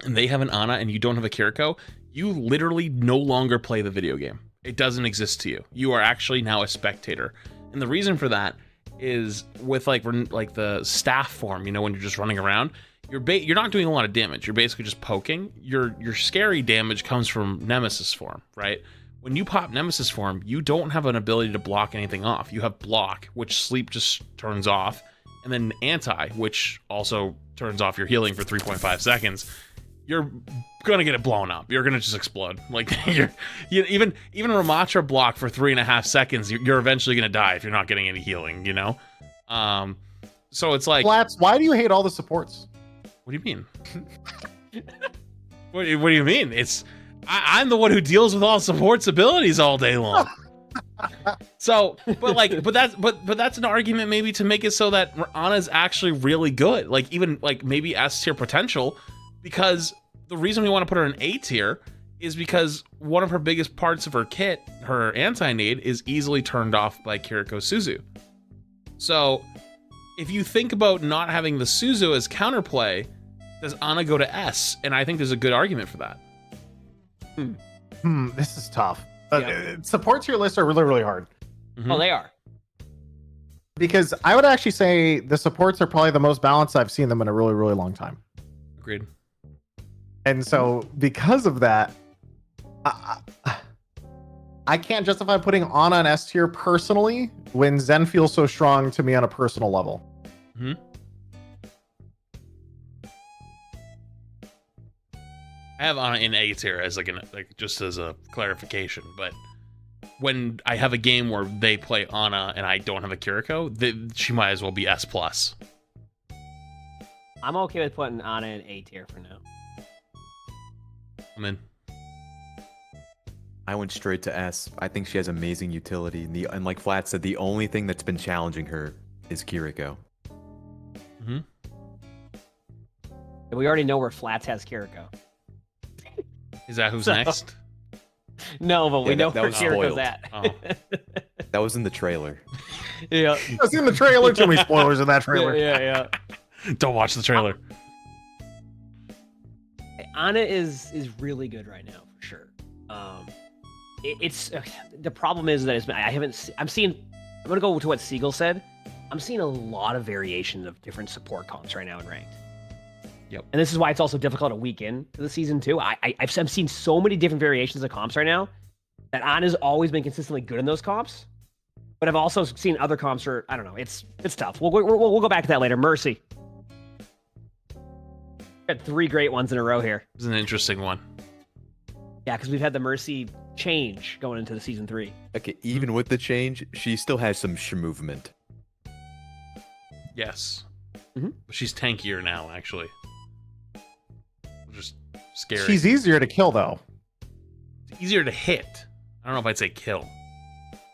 and they have an Ana and you don't have a Kiriko, you literally no longer play the video game. It doesn't exist to you. You are actually now a spectator. And the reason for that is with like the staff form, you know, when you're just running around, you're not doing a lot of damage. You're basically just poking. Your scary damage comes from Nemesis form, right? When you pop Nemesis form, you don't have an ability to block anything off. You have block, which sleep just turns off, and then anti, which also turns off your healing for 3.5 seconds. You're gonna get it blown up. You're gonna just explode. Like even Ramatra block for 3.5 seconds, you're eventually gonna die if you're not getting any healing, you know? So it's like, Flats, why do you hate all the supports? what do you mean? What do you mean? I'm the one who deals with all supports abilities all day long. So, but that's an argument maybe to make it so that Ana's actually really good. Like even like maybe S tier potential, because the reason we want to put her in A tier is because one of her biggest parts of her kit, her anti-nade, is easily turned off by Kiriko Suzu. So if you think about not having the Suzu as counterplay, does Ana go to S? And I think there's a good argument for that. This is tough. Support tier lists are really, really hard. Mm-hmm. Oh, they are. Because I would actually say the supports are probably the most balanced I've seen them in a really, really long time. Agreed. And so because of that, I can't justify putting Ana on S tier personally when Zen feels so strong to me on a personal level. Mm-hmm. I have Ana in A tier as like just as a clarification, but when I have a game where they play Ana and I don't have a Kiriko, she might as well be S+. I'm okay with putting Ana in A tier for now. I'm in. I went straight to S. I think she has amazing utility. And like Flat said, the only thing that's been challenging her is Kiriko. Mm-hmm. And we already know where Flats has Kiriko. Is that who's So- next? No, but we Yeah, know that where was Kiriko's spoiled. at. Oh. That was in the trailer. Yeah. I've seen the trailer. Too many spoilers in that Yeah, trailer. yeah. Don't watch the trailer. Ana is really good right now for sure. It's the problem is that I haven't. I'm seeing. I'm gonna go to what Seagull said. I'm seeing a lot of variations of different support comps right now in ranked. Yep. And this is why it's also difficult a week in to the season too. I'm seeing so many different variations of comps right now that Ana's always been consistently good in those comps. But I've also seen other comps where I don't know. It's tough. We'll go back to that later. Mercy. Got 3 great ones in a row here. It's an interesting one. Yeah, because we've had the Mercy change going into the season 3. Okay, even with the change, she still has some movement. Yes. Mhm. But she's tankier now, actually. Just scary. She's easier to kill, though. It's easier to hit. I don't know if I'd say kill.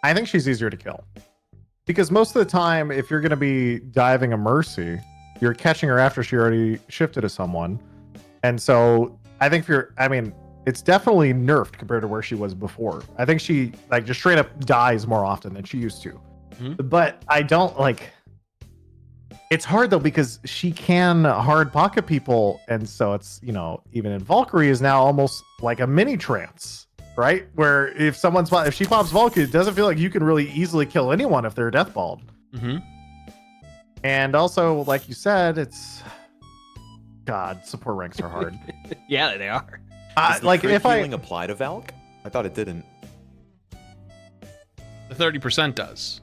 I think she's easier to kill. Because most of the time, if you're going to be diving a Mercy, you're catching her after she already shifted to someone. And so I think it's definitely nerfed compared to where she was before. I think she just straight up dies more often than she used to. Mhm. But I don't it's hard though, because she can hard pocket people. And so it's, even in Valkyrie is now almost like a mini trance, right? Where if she pops Valkyrie, it doesn't feel like you can really easily kill anyone if they're deathballed. Mm-hmm. And also, like you said, it's God, support ranks are hard. Yeah, they are. Does the crit if healing apply to Valk? I thought it didn't. The 30% does.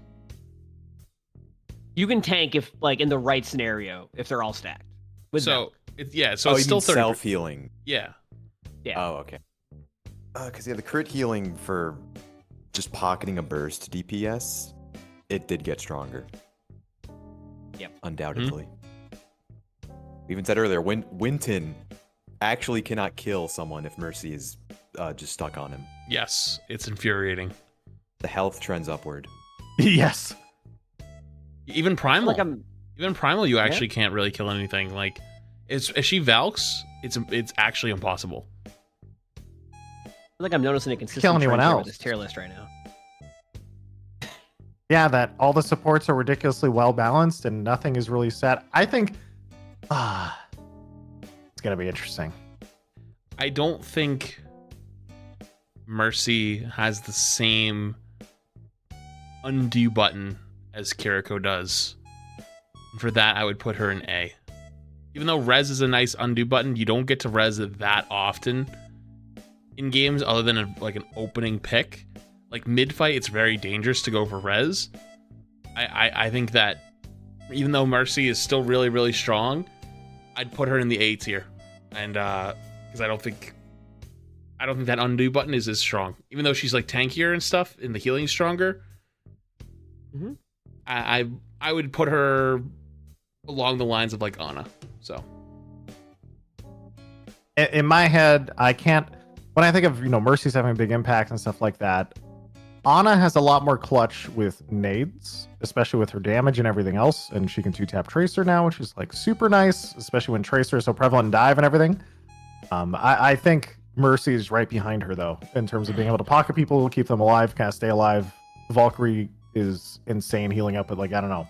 You can tank if in the right scenario if they're all stacked. With So, them. so Oh, it's you still mean 30%. self-healing. Yeah. Yeah. Oh, okay. Because the crit healing for just pocketing a burst DPS, it did get stronger. Yep. Undoubtedly. We even said earlier, Winton actually cannot kill someone if Mercy is just stuck on him. Yes, it's infuriating. The health trends upward. yes. Even Primal. I'm Even Primal, you actually can't really kill anything. Like, if she Valks, it's actually impossible. I'm noticing a consistent Kill anyone trend here with else. this tier list right now. Yeah, that all the supports are ridiculously well balanced and nothing is really set. I think it's gonna be interesting. I don't think Mercy has the same undo button as Kiriko does. And for that, I would put her in A. Even though res is a nice undo button, you don't get to res it that often in games other than an opening pick. Like mid-fight, it's very dangerous to go for res. I think that even though Mercy is still really, really strong, I'd put her in the A tier. And because I don't think that undo button is as strong. Even though she's tankier and stuff, and the healing's stronger. Mhm. I would put her along the lines of Ana. So In my head, I can't. When I think of Mercy's having a big impact and stuff like that, Ana has a lot more clutch with nades, especially with her damage and everything else, and she can 2-tap Tracer now, which is super nice, especially when Tracer is so prevalent in dive and everything. I think Mercy is right behind her though, in terms of being able to pocket people, keep them alive, kind of stay alive. Valkyrie is insane healing up, but I don't know.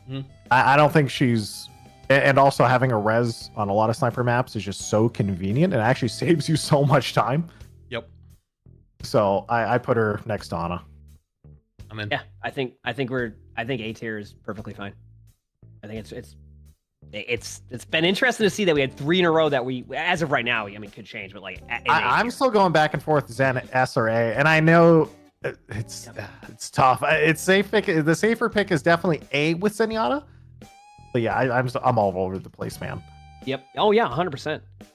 Mhm. I don't think she's. And also having a res on a lot of sniper maps is just so convenient and actually saves you so much time. Yep. So I put her next to Ana. I'm in. Yeah, I think A tier is perfectly fine. I think it's been interesting to see that we had 3 in a row that we, as of right now, could change, but in A I'm tier. still going back and forth Zen S or A, and I know it's tough. It's safe pick. The safer pick is definitely A with Zenyatta. But yeah, I'm all over the place, man. Yep. Oh yeah, 100%. All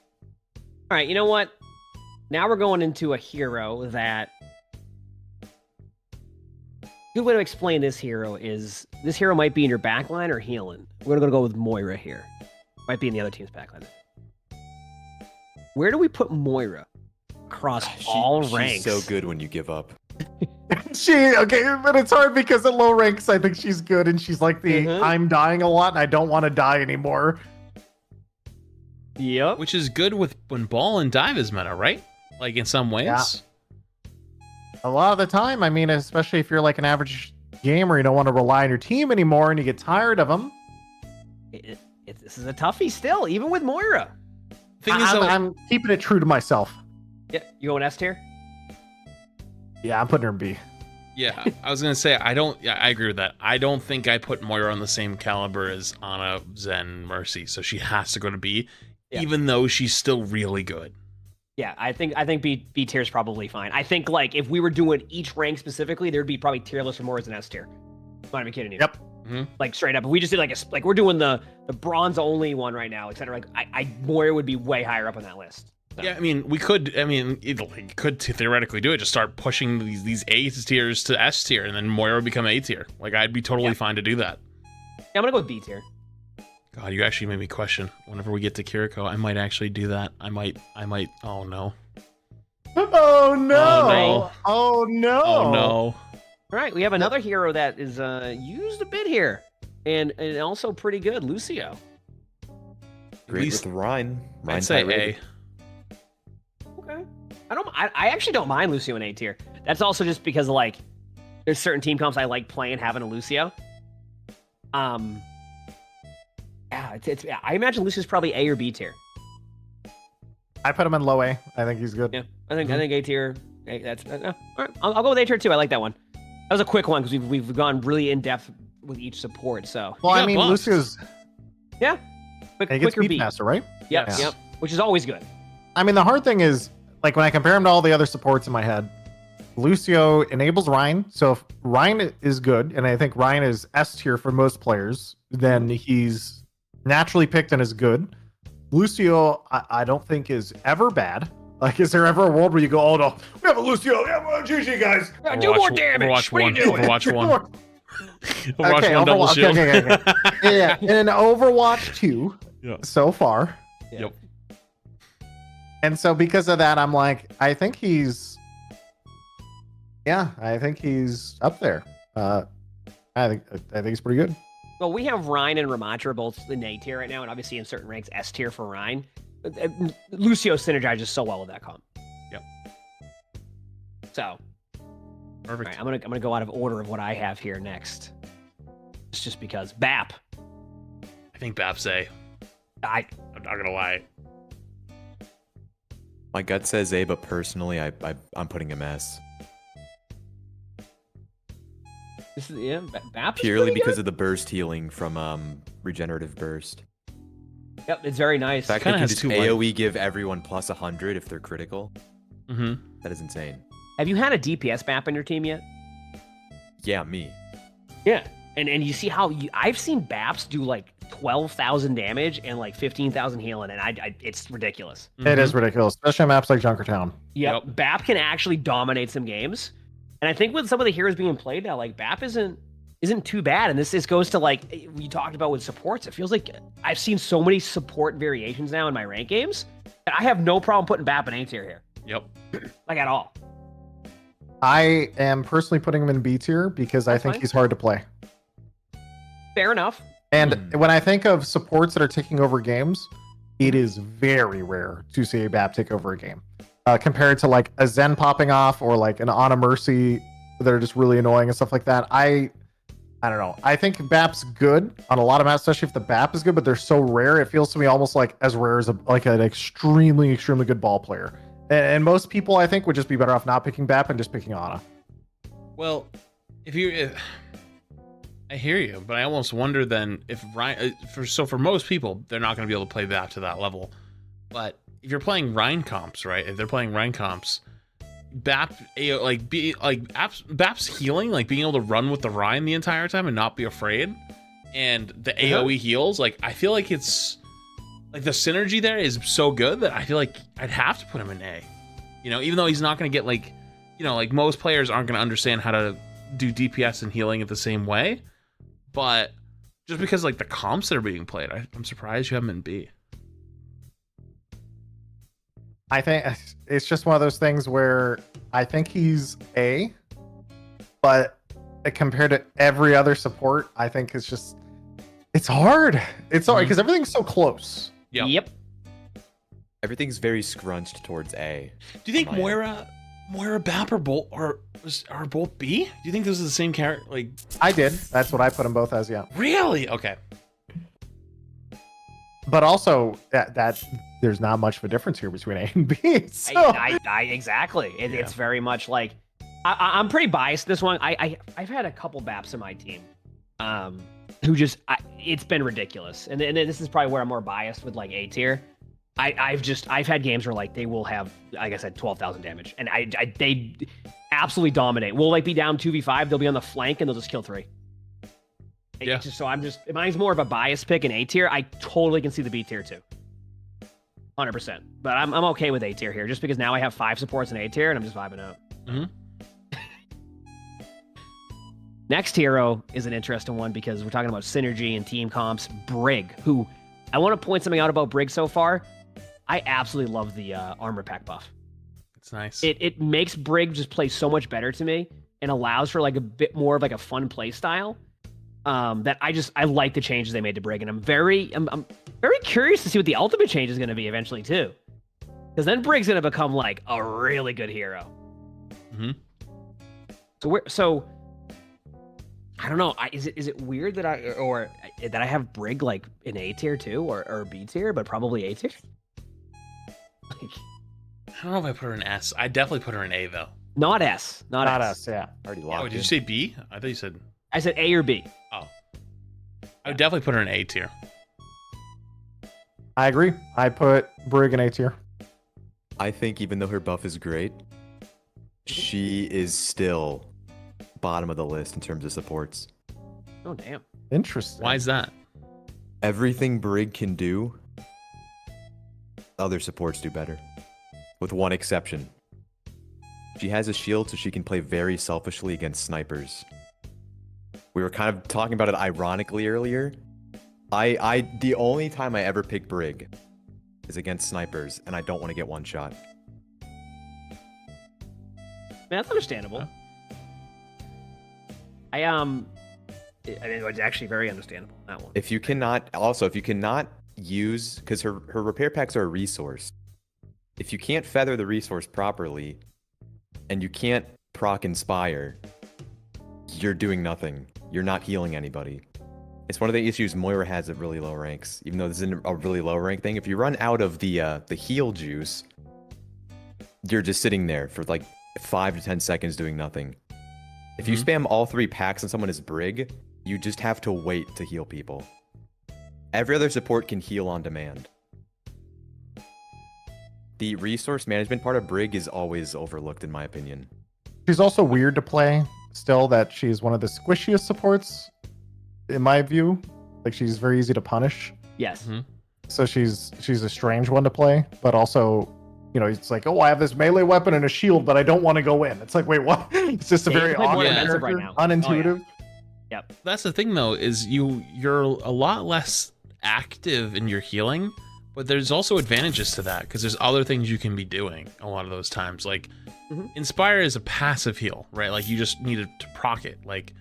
right, you know what? Now we're going into a hero that. Good way to explain this hero is this hero might be in your backline or healing. We're gonna go with Moira here. Might be in the other team's backline. Where do we put Moira across all ranks. She's so good when you give up. But it's hard because at low ranks, I think she's good, and she's like I'm dying a lot, and I don't want to die anymore. Yep. Which is good with when ball and dive is meta, right? Like in some ways. Yeah. A lot of the time, I mean, especially if you're like an average gamer, you don't want to rely on your team anymore, and you get tired of them. This is a toughie still, even with Moira. I'm keeping it true to myself. Yeah, you going S tier? Yeah, I'm putting her in B. Yeah, I was gonna say I agree with that. I don't think I put Moira on the same caliber as Ana, Zen, Mercy, so she has to go to B, even though she's still really good. Yeah, I think B tier is probably fine. I think like if we were doing each rank specifically, there'd be probably tier lists for Moira's an S tier. I'm not even kidding you. Yep. Like straight up, if we just did like we're doing the bronze only one right now, etc. Like Moira would be way higher up on that list. So. Yeah, I mean, we could. I mean, it could theoretically do it. Just start pushing these A tiers to S tier, and then Moira would become A tier. Like, I'd be totally fine to do that. Yeah, I'm gonna go with B tier. God, you actually made me question. Whenever we get to Kiriko, I might actually do that. I might. Oh no. Oh no. Oh no. Oh no. All right, we have another hero that is used a bit here, and also pretty good, Lucio. Great with Rhine. I'd say A. Okay. I actually don't mind Lucio in A tier. That's also just because like there's certain team comps I like playing having a Lucio. Yeah, I imagine Lucio's probably A or B tier. I put him in low A. I think he's good. Yeah, I think A tier. That's all right. I'll go with A tier too. I like that one. That was a quick one because we've gone really in depth with each support. So well, I mean, Lucio's he gets quicker beat master, right? Yep, yep. Which is always good. I mean, the hard thing is like when I compare him to all the other supports in my head, Lucio enables Rhine. So if Rhine is good, and I think Rhine is S tier for most players, then he's naturally picked and is good. Lucio, I don't think is ever bad. Like, is there ever a world where you go, oh no, we have a Lucio, yeah, well, GG guys. Yeah, do more damage. Overwatch what are you doing? Overwatch 1. Okay, one double Overwatch, shield. okay. Yeah, in Overwatch 2 so far. Yep. And so because of that, I'm like, I think he's up there. I think he's pretty good. Well, we have Rhine and Ramattra both in A tier right now, and obviously in certain ranks S tier for Rhine. Lucio synergizes so well with that comp. Yep. So, perfect. All right, I'm gonna go out of order of what I have here next. It's just because BAP. I think BAP's A. I'm not gonna lie. My gut says A, but personally, I'm putting him S. This is BAP is purely pretty because good. of the burst healing from regenerative burst. Yep, it's very nice. The fact Kinda that you has can two just AoE give everyone plus 100 if they're critical. That is insane. Have you had a DPS BAP in your team yet? Yeah, me. Yeah, and you see how I've seen BAPs do like 12,000 damage and like 15,000 healing, and it's ridiculous. It is ridiculous, especially on maps like Junkertown. Yep, BAP can actually dominate some games, and I think with some of the heroes being played now, like BAP isn't too bad. And this goes to like we talked about with supports. It feels like I've seen so many support variations now in my rank games that I have no problem putting BAP in A tier here. Yep. Like at all. I am personally putting him in B tier because I think he's hard to play. Fair enough. And when I think of supports that are taking over games, it is very rare to see a BAP take over a game. Compared to like a Zen popping off or like an Ana Mercy that are just really annoying and stuff like that. I don't know. I think BAP's good on a lot of maps, especially if the BAP is good, but they're so rare. It feels to me almost like as rare as an extremely, extremely good ball player. And most people, I think, would just be better off not picking BAP and just picking Ana. Well, I hear you, but I almost wonder then if Rhine, for most people, they're not going to be able to play BAP to that level. But if you're playing Rhine comps, right? If they're playing Rhine comps, BAP's healing, like being able to run with the Rhine the entire time and not be afraid, and the AoE heals, like I feel like it's like the synergy there is so good that I feel like I'd have to put him in A. You know, even though he's not going to get like, you know, like most players aren't going to understand how to do DPS and healing it the same way, but just because like the comps that are being played, I'm surprised you have him in B. I think it's just one of those things where I think he's A, but compared to every other support, I think it's hard. It's hard because everything's so close. Yep. Everything's very scrunched towards A. Do you think on my end. Moira, Bap are both B? Do you think those are the same character? Like, I did. That's what I put them both as. Yeah. really? Okay. But also that there's not much of a difference here between A and B. So Exactly. It's very much like I'm pretty biased this one. I've had a couple BAPs in my team, who just it's been ridiculous, and this is probably where I'm more biased with like A tier. I've had games where like they will have, like I said, 12,000 damage, and they absolutely dominate. We'll like be down 2v5, they'll be on the flank, and they'll just kill 3. Yeah. Mine's more of a bias pick in A tier. I totally can see the B tier too. 100%. But I'm okay with A tier here, just because now I have 5 supports in A tier, and I'm just vibing out. Mm-hmm. Next hero is an interesting one because we're talking about synergy and team comps. Brig, who I want to point something out about Brig so far. I absolutely love the armor pack buff. It's nice. It makes Brig just play so much better to me and allows for like a bit more of like a fun play style. That I like the changes they made to Brig, and I'm very curious to see what the ultimate change is going to be eventually too, because then Brig's going to become like a really good hero. Mm-hmm. So I don't know. Is it weird that I have Brig like in A tier too, or B tier, but probably A tier? Like, I don't know if I put her in S. I definitely put her in A though. not S, not S. Yeah. Already Oh, locked did in. you say B? I thought you said. I said A or B. Oh. I would definitely put her in A tier. I agree. I put Brig in A tier. I think even though her buff is great, she is still bottom of the list in terms of supports. Oh damn. Interesting. Why is that? Everything Brig can do, other supports do better. With one exception. She has a shield so she can play very selfishly against snipers. We were kind of talking about it ironically earlier. The only time I ever pick Brig is against snipers, and I don't want to get one shot. Man, that's understandable. It's actually very understandable, that one. If you cannot use, because her repair packs are a resource. If you can't feather the resource properly, and you can't proc inspire, you're doing nothing. You're not healing anybody. It's one of the issues Moira has at really low ranks. Even though this isn't a really low rank thing, if you run out of the heal juice, you're just sitting there for like 5 to 10 seconds doing nothing. If you spam all 3 packs on someone as Brig, you just have to wait to heal people. Every other support can heal on demand. The resource management part of Brig is always overlooked in my opinion. She's also weird to play. Still, that she's one of the squishiest supports, in my view. Like, she's very easy to punish. Yes. Mm-hmm. So she's a strange one to play, but also, you know, it's like, oh, I have this melee weapon and a shield, but I don't want to go in. It's like, wait, what? It's just a Yeah, very you play more awkward defensive character, right now. unintuitive. Yep. That's the thing though, is you're a lot less active in your healing, but there's also advantages to that because there's other things you can be doing a lot of those times. Like Inspire is a passive heal, right? Like you just need to proc it. Like,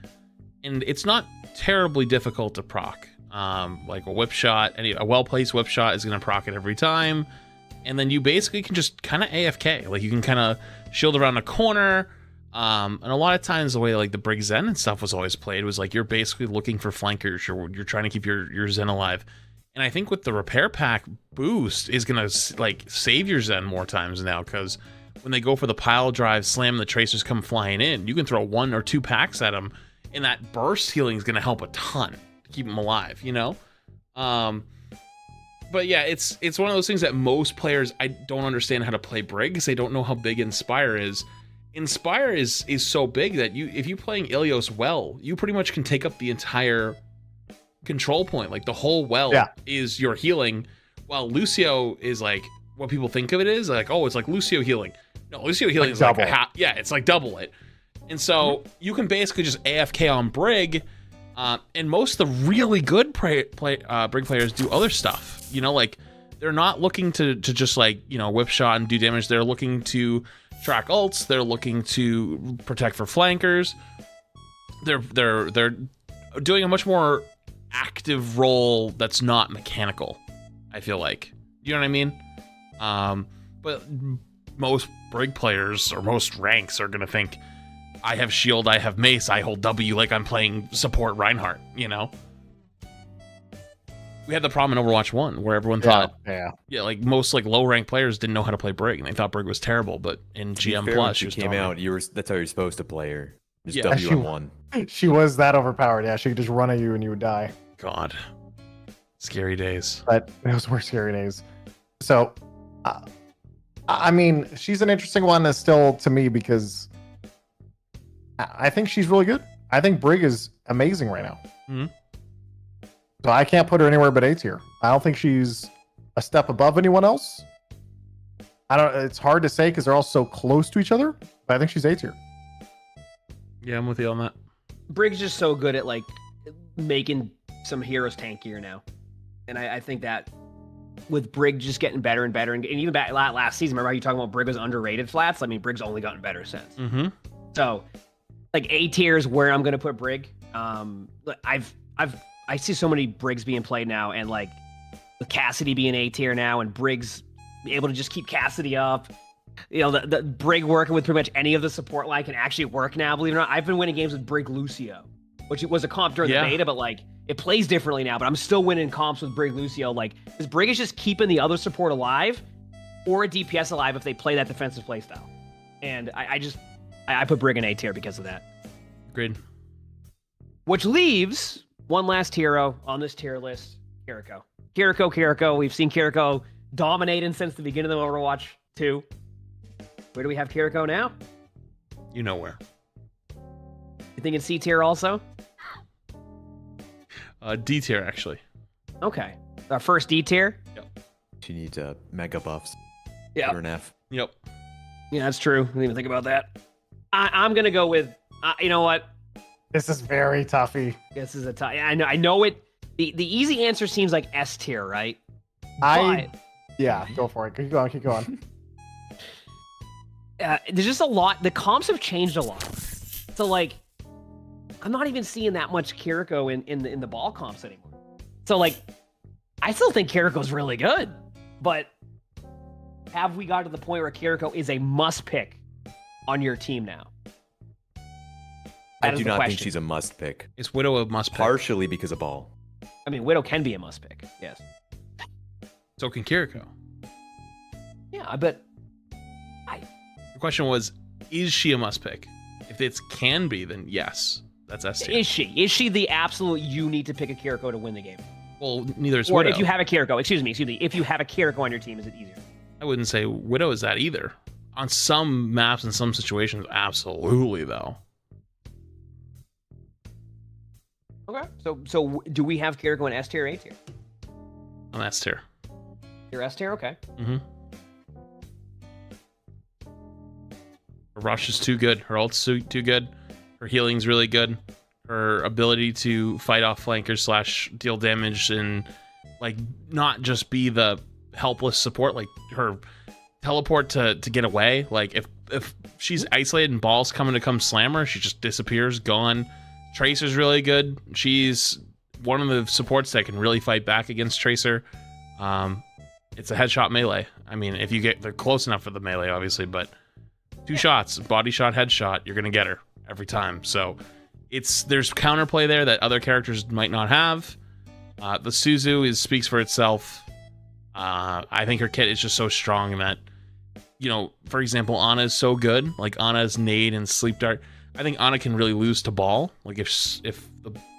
and it's not terribly difficult to proc. Like a whip shot, a well-placed whip shot is gonna proc it every time. And then you basically can just kind of AFK. Like you can kind of shield around a corner. And a lot of times the way like the Brig Zen and stuff was always played was like you're basically looking for flankers. You're trying to keep your Zen alive. And I think with the repair pack boost is gonna like save your Zen more times now, because when they go for the pile drive slam, the tracers come flying in. You can throw 1 or 2 packs at them, and that burst healing is gonna help a ton to keep them alive. You know. But yeah, it's one of those things that most players I don't understand how to play Brig because they don't know how big Inspire is. Inspire is so big that if you're playing Ilios well, you pretty much can take up the entire control point. Like the whole well is your healing, while Lucio is like what people think of it is like, oh, it's like Lucio healing. No, Lucio healing is like it's like double it. And so you can basically just AFK on Brig. And most of the really good Brig players do other stuff. You know, like they're not looking to just like, you know, whip shot and do damage. They're looking to track ults. They're looking to protect for flankers. They're doing a much more active role that's not mechanical, I feel like. You know what I mean? But most Brig players or most ranks are gonna think, I have shield, I have mace, I hold W like I'm playing support Reinhardt, you know? We had the problem in Overwatch 1 where everyone thought, yeah, like most like low rank players didn't know how to play Brig and they thought Brig was terrible, but in GM Fair, Plus when she was came dominant. out, that's how you're supposed to play her. Just Yeah. W1. She was that overpowered. Yeah, she could just run at you and you would die. God. Scary days. But those were scary days. So, I mean, she's an interesting one still to me because I think she's really good. I think Brig is amazing right now. Mhm. So I can't put her anywhere but A tier. I don't think she's a step above anyone else. It's hard to say because they're all so close to each other, but I think she's A tier. Yeah, I'm with you on that. Brig's just so good at like making some heroes tankier now, and I think that with Brig just getting better and better, and even back last season, remember how you talking about Brig was underrated flats? I mean, Brig's only gotten better since. Mm-hmm. So, like A tier is where I'm gonna put Brig. I see so many Brigs being played now, and like with Cassidy being A tier now, and Brig's able to just keep Cassidy up. You know, the Brig working with pretty much any of the support line can actually work now. Believe it or not, I've been winning games with Brig Lucio, which was a comp during the beta, but like it plays differently now. But I'm still winning comps with Brig Lucio. Like this Brig is just keeping the other support alive or a DPS alive if they play that defensive playstyle. And I put Brig in A tier because of that. Agreed. Which leaves one last hero on this tier list, Kiriko. Kiriko. We've seen Kiriko dominating since the beginning of Overwatch 2. Where do we have Kiriko now? You know where. You think in C tier also? D tier, actually. Okay. Our first D tier? She needs mega buffs. Yeah. Or an F. Yep. Yeah, that's true. I didn't even think about that. I'm going to go with, you know what? This is very toughy. This is a tough. I know it. The easy answer seems like S tier, right? Yeah, go for it. Keep going. There's just a lot. The comps have changed a lot. So like, I'm not even seeing that much Kiriko in the ball comps anymore. So like, I still think Kiriko's really good, but have we got to the point where Kiriko is a must pick on your team now? I do not think she's a must pick. Is Widow a must pick? Partially because of ball. I mean, Widow can be a must pick. Yes. So can Kiriko. Yeah, but The question was, is she a must pick? If it's can be, then yes. That's S tier. is she? Is she the absolute you need to pick a Kiriko to win the game? Well, neither is Or Widow. if you have a Kiriko, excuse me, if you have a Kiriko on your team, is it easier? I wouldn't say Widow is that either. On some maps and some situations, absolutely, though. Okay. So do we have Kiriko in S tier or A tier? On S tier. Your S tier, okay. Mm-hmm. Her rush is too good. Her ult's too good. Her healing's really good. Her ability to fight off flankers / deal damage and like not just be the helpless support. Like her teleport to get away. Like if she's isolated and balls coming to come slam her, she just disappears, gone. Tracer's really good. She's one of the supports that can really fight back against Tracer. It's a headshot melee. I mean, if you they're close enough for the melee, obviously, but 2 shots, body shot, headshot, you're gonna get her every time. So there's counterplay there that other characters might not have. The Suzu speaks for itself. I think her kit is just so strong that, you know, for example, Ana is so good. Like Ana's nade and sleep dart. I think Ana can really lose to ball. Like if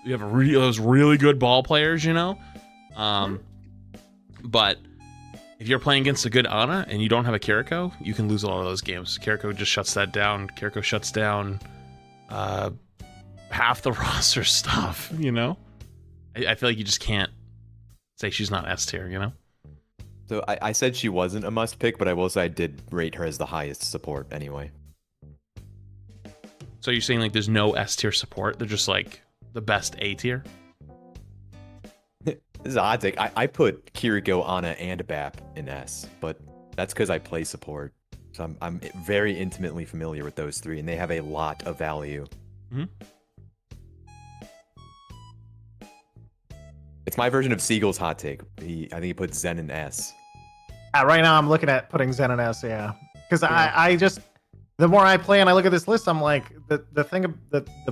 you have those really good ball players, you know. But if you're playing against a good Ana and you don't have a Kiriko, you can lose a lot of those games. Kiriko just shuts that down. Kiriko shuts down half the roster stuff, you know? I feel like you just can't say she's not S tier, you know? So I said she wasn't a must pick, but I will say I did rate her as the highest support anyway. So you're saying like there's no S tier support? They're just like the best A tier? This is a hot take. I put Kiriko, Ana, and Bap in S, but that's because I play support. So I'm very intimately familiar with those three, and they have a lot of value. Mm-hmm. It's my version of Seagull's hot take. I think he put Zen in S. Right now, I'm looking at putting Zen in S, yeah. Because I just, the more I play and I look at this list, I'm like, the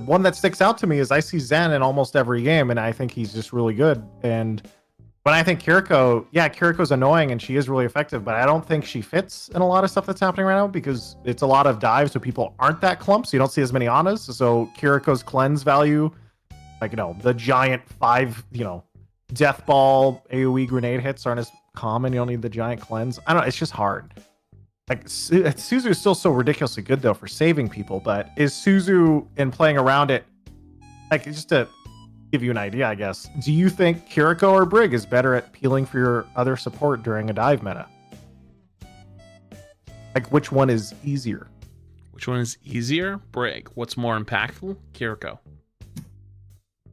one that sticks out to me is I see Zen in almost every game, and I think he's just really good. But I think Kiriko, yeah, Kiriko's annoying and she is really effective, but I don't think she fits in a lot of stuff that's happening right now because it's a lot of dives, so people aren't that clump, so you don't see as many Anas. So Kiriko's cleanse value, like, the giant 5, death ball AoE grenade hits aren't as common. You don't need the giant cleanse. I don't know, it's just hard. Like, Suzu is still so ridiculously good, though, for saving people, but is Suzu in playing around it, like, just to give you an idea, I guess, do you think Kiriko or Brig is better at peeling for your other support during a dive meta? Like, which one is easier? Which one is easier? Brig. What's more impactful? Kiriko.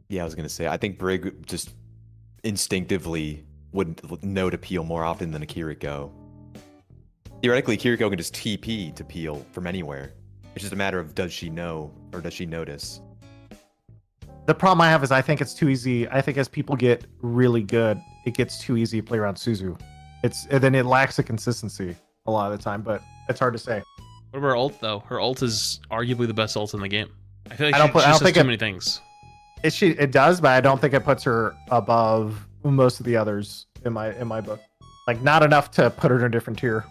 Yeah, I was going to say, I think Brig just instinctively would know to peel more often than a Kiriko. Theoretically, Kiriko can just TP to peel from anywhere. It's just a matter of does she know or does she notice? The problem I have is I think it's too easy. I think as people get really good, it gets too easy to play around Suzu. And then it lacks the consistency a lot of the time, but it's hard to say. What about her ult, though? Her ult is arguably the best ult in the game. I feel like I don't she just does think too many things. It does, but I don't think it puts her above most of the others in my book. Like, not enough to put her in a different tier.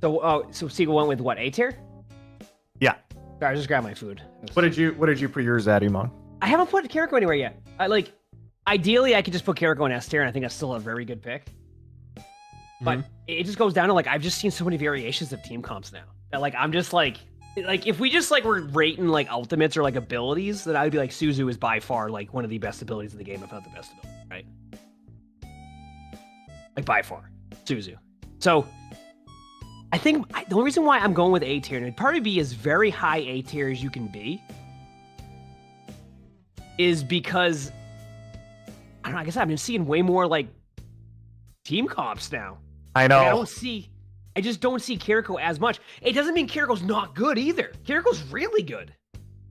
So Seagull went with what, A tier? Yeah. Sorry, I just grabbed my food. What did you put yours at, Emongg? I haven't put Kiriko anywhere yet. Ideally, I could just put Kiriko in S tier, and I think that's still a very good pick. But it just goes down to, like, I've just seen so many variations of team comps now that, like, I'm just like if we just like were rating like ultimates or like abilities, then I would be like Suzu is by far like one of the best abilities in the game, if not the best ability, right? Like by far, Suzu. So I think the only reason why I'm going with A tier, and it'd probably be as very high A tier as you can be, is because I don't know. I guess I've been seeing way more like team comps now. I know. Like, I just don't see Kiriko as much. It doesn't mean Kiriko's not good either. Kiriko's really good.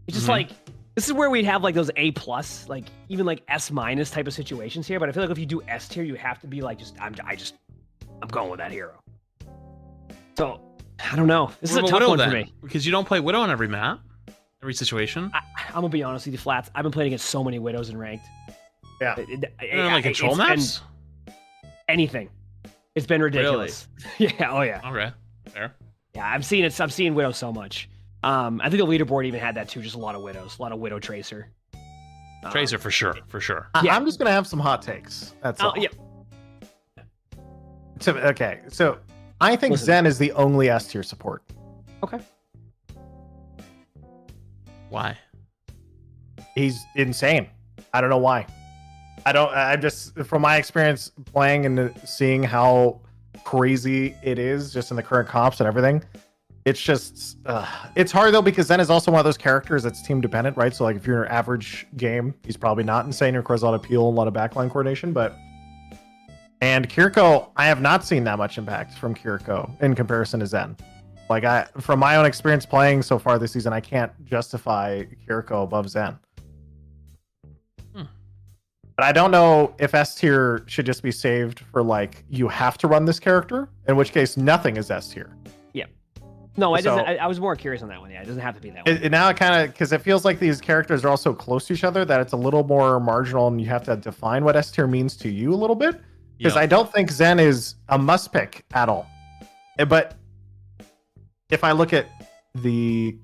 It's just like, this is where we'd have like those A+, like even like S- type of situations here. But I feel like if you do S tier, you have to be like, I'm going with that hero. So I don't know. This is a tough one for me. Because you don't play Widow on every map, every situation. I'm gonna be honest with you, Flats. I've been playing against so many Widows in ranked. Yeah. Like control maps? Anything. It's been ridiculous. Really? Yeah. Oh yeah. Okay. Fair. Yeah, I'm seeing Widow so much. I think the leaderboard even had that too. Just a lot of Widows, a lot of Widow Tracer. Tracer for sure. Yeah. I'm just gonna have some hot takes. That's all. Yeah. So I think Zen is the only S tier support. Okay. Why? He's insane. I don't know why. I'm just, from my experience playing and seeing how crazy it is just in the current comps and everything, it's just, it's hard though, because Zen is also one of those characters that's team dependent, right? So like if you're in an average game, he's probably not insane. It requires a lot of peel and a lot of backline coordination, and Kiriko, I have not seen that much impact from Kiriko in comparison to Zen. Like from my own experience playing so far this season, I can't justify Kiriko above Zen. But I don't know if S tier should just be saved for like, you have to run this character, in which case nothing is S tier. Yeah. No, I was more curious on that one. Yeah, it doesn't have to be that one. Now it kind of, because it feels like these characters are all so close to each other that it's a little more marginal and you have to define what S tier means to you a little bit. Because I don't think Zen is a must pick at all. But if I look at the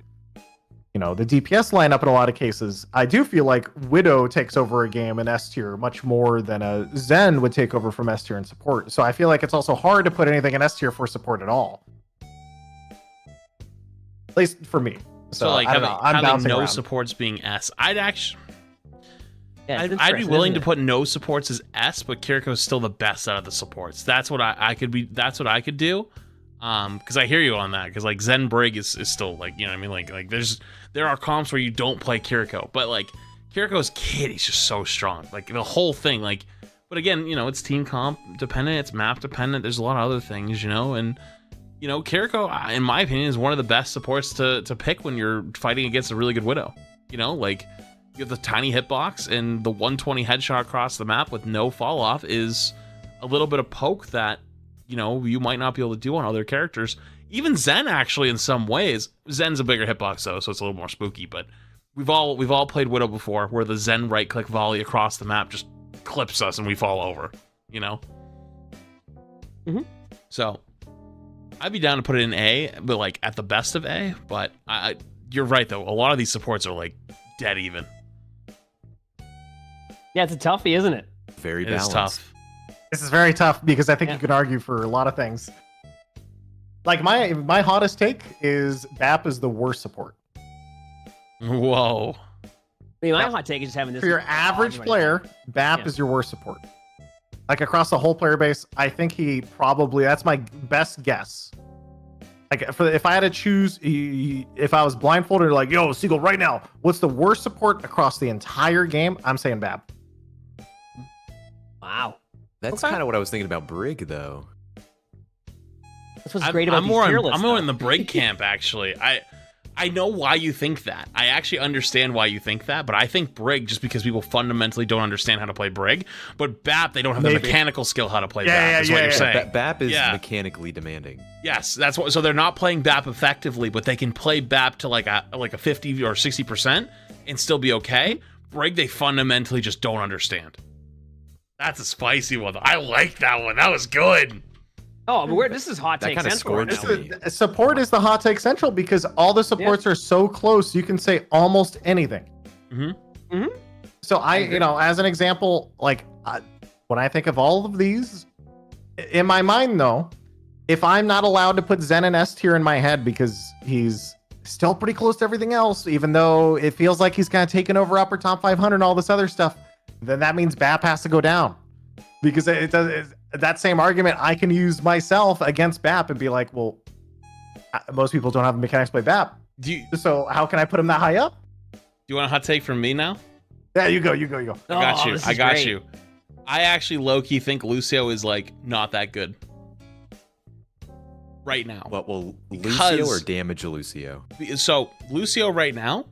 DPS lineup in a lot of cases, I do feel like Widow takes over a game in S tier much more than a Zen would take over from S tier in support. So I feel like it's also hard to put anything in S tier for support at all. At least for me. So like, I don't know. I'm bouncing no around. supports being S. I'd be I'd willing to put no supports as S, but Kiriko's still the best out of the supports. That's what I could do. Because I hear you on that. Because like Zen Brig is still like, you know what I mean? Like there are comps where you don't play Kiriko, but like Kiriko's kid, he's just so strong. Like the whole thing, like, but again, it's team comp dependent, it's map dependent. There's a lot of other things, and Kiriko, in my opinion, is one of the best supports to pick when you're fighting against a really good Widow. Like you have the tiny hitbox and the 120 headshot across the map with no fall off is a little bit of poke that you might not be able to do on other characters. Even Zen, actually, in some ways. Zen's a bigger hitbox though, so it's a little more spooky. But we've all played Widow before, where the Zen right click volley across the map just clips us and we fall over. So I'd be down to put it in A, but like at the best of A. But you're right though. A lot of these supports are like dead even. Yeah, it's a toughie, isn't it? Very It balanced. is tough. This is very tough because I think you can argue for a lot of things. Like my hottest take is BAP is the worst support. Whoa. I mean, my hot take is just having this. For your average player, BAP is your worst support. Like across the whole player base, I think that's my best guess. Like if I had to choose, if I was blindfolded, like, yo, Seagull, right now, what's the worst support across the entire game? I'm saying BAP. Wow. That's Okay. kind of what I was thinking about Brig, though. That's what's great about I'm these more tier on, lists. I'm more though. in the Brig camp, actually. I know why you think that. I actually understand why you think that, but I think Brig, just because people fundamentally don't understand how to play Brig, but BAP, they don't have the Maybe. mechanical skill how to play Yeah, BAP, is what you're saying. BAP is Yeah. mechanically demanding. Yes, that's what. So they're not playing BAP effectively, but they can play BAP to like a 50 or 60% and still be okay. Brig, they fundamentally just don't understand. That's a spicy one. I like that one. That was good. Oh, but this is hot That take kinda central right scored now. me. Support is the hot take central because all the supports are so close. You can say almost anything. So as an example, like when I think of all of these, in my mind though, if I'm not allowed to put Zen in S tier in my head because he's still pretty close to everything else, even though it feels like he's kind of taken over upper top 500 and all this other stuff, then that means BAP has to go down. Because it does that same argument I can use myself against BAP and be like, well, most people don't have the mechanics to play BAP. So how can I put him that high up? Do you want a hot take from me now? Yeah, you go. I got you. This is I got great. you. I actually low-key think Lucio is like not that good right now. Well, Lucio Because- or damage Lucio? So Lucio right now,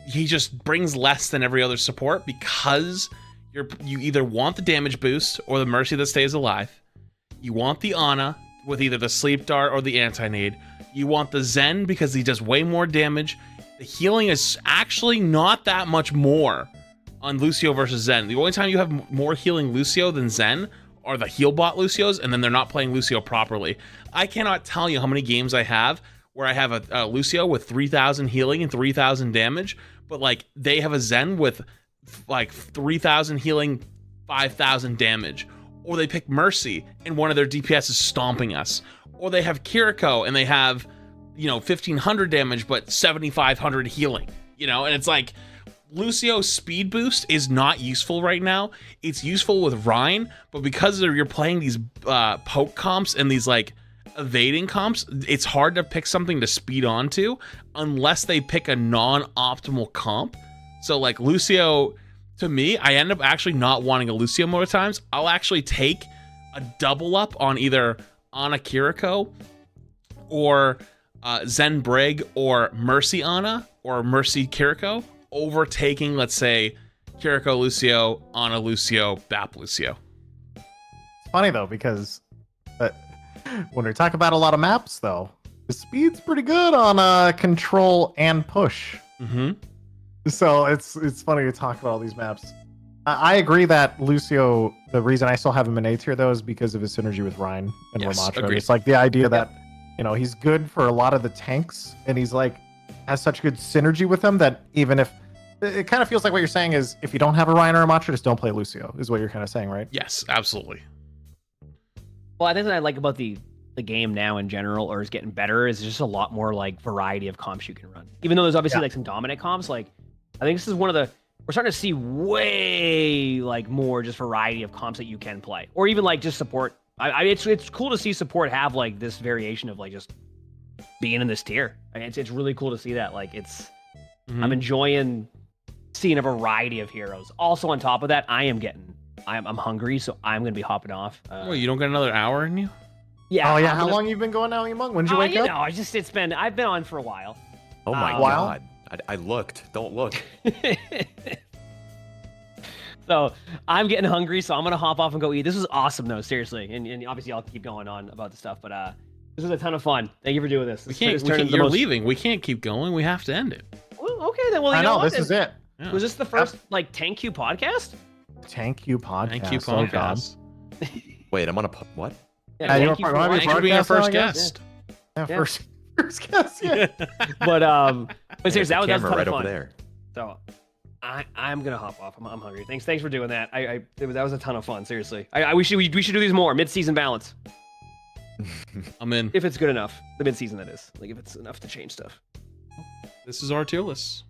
he just brings less than every other support because you either want the damage boost or the Mercy that stays alive. You want the Ana with either the sleep dart or the anti-nade. You want the Zen because he does way more damage. The healing is actually not that much more on Lucio versus Zen. The only time you have more healing Lucio than Zen are the heal bot Lucios, and then they're not playing Lucio properly. I cannot tell you how many games I have where I have a Lucio with 3,000 healing and 3,000 damage, but like they have a Zen with like 3,000 healing, 5,000 damage. Or they pick Mercy and one of their DPS is stomping us. Or they have Kiriko and they have, 1,500 damage but 7,500 healing. And it's like Lucio's speed boost is not useful right now. It's useful with Rhine, but because you're playing these poke comps and these like evading comps, it's hard to pick something to speed onto unless they pick a non-optimal comp. So like Lucio, to me, I end up actually not wanting a Lucio more times. I'll actually take a double up on either Ana Kiriko or Zen Brig or Mercy Ana or Mercy Kiriko over taking, let's say, Kiriko Lucio, Ana Lucio, BAP Lucio. It's funny though because when we talk about a lot of maps though, the speed's pretty good on control and push. So it's funny to talk about all these maps. I agree that Lucio, the reason I still have him in A tier though is because of his synergy with Rhine and Yes, Ramatra. agreed. It's like the idea that he's good for a lot of the tanks and he's like has such good synergy with them that even if it kind of feels like what you're saying is if you don't have a Rhine or a Ramatra, just don't play Lucio is what you're kind of saying, right? Yes, absolutely. Well, I think what I like about the game now in general, or is getting better, is just a lot more like variety of comps you can run. Even though there's obviously like some dominant comps, like I think this is one of the we're starting to see way like more just variety of comps that you can play, or even like just support. It's cool to see support have like this variation of like just being in this tier. I mean, it's really cool to see that. Like I'm enjoying seeing a variety of heroes. Also, on top of that, I'm hungry, so I'm gonna be hopping off. Well, you don't get another hour in you? Yeah. Oh yeah, I'm how gonna- long you been going now, Emongg? When did you wake you up? know, I've been on for a while. Oh my Wow. god. I looked. Don't look. So I'm getting hungry, so I'm gonna hop off and go eat. This was awesome, though, seriously. And obviously, I'll keep going on about the stuff, but this was a ton of fun. Thank you for doing this. We This can't. turned into the You're most- leaving. We can't keep going. We have to end it. Well, okay, then. Well, you I know know, what? this is it. Yeah. Was this the first like Thank You podcast? Thank you, podcast. Thank you, Oh, God. podcast. Wait, I'm on a what? Yeah, you thank were you part- for wanna be Thanks for being our Podcast now, I first guess? guest. Yeah, Yeah. first guess. Yeah. But seriously, that was a camera ton right of over fun. there. So I'm gonna hop off. I'm hungry. Thanks for doing that. That was a ton of fun. Seriously, we should do these more mid-season balance I'm in. if it's good enough. The mid-season, that is, like if it's enough to change stuff. This is our tier list.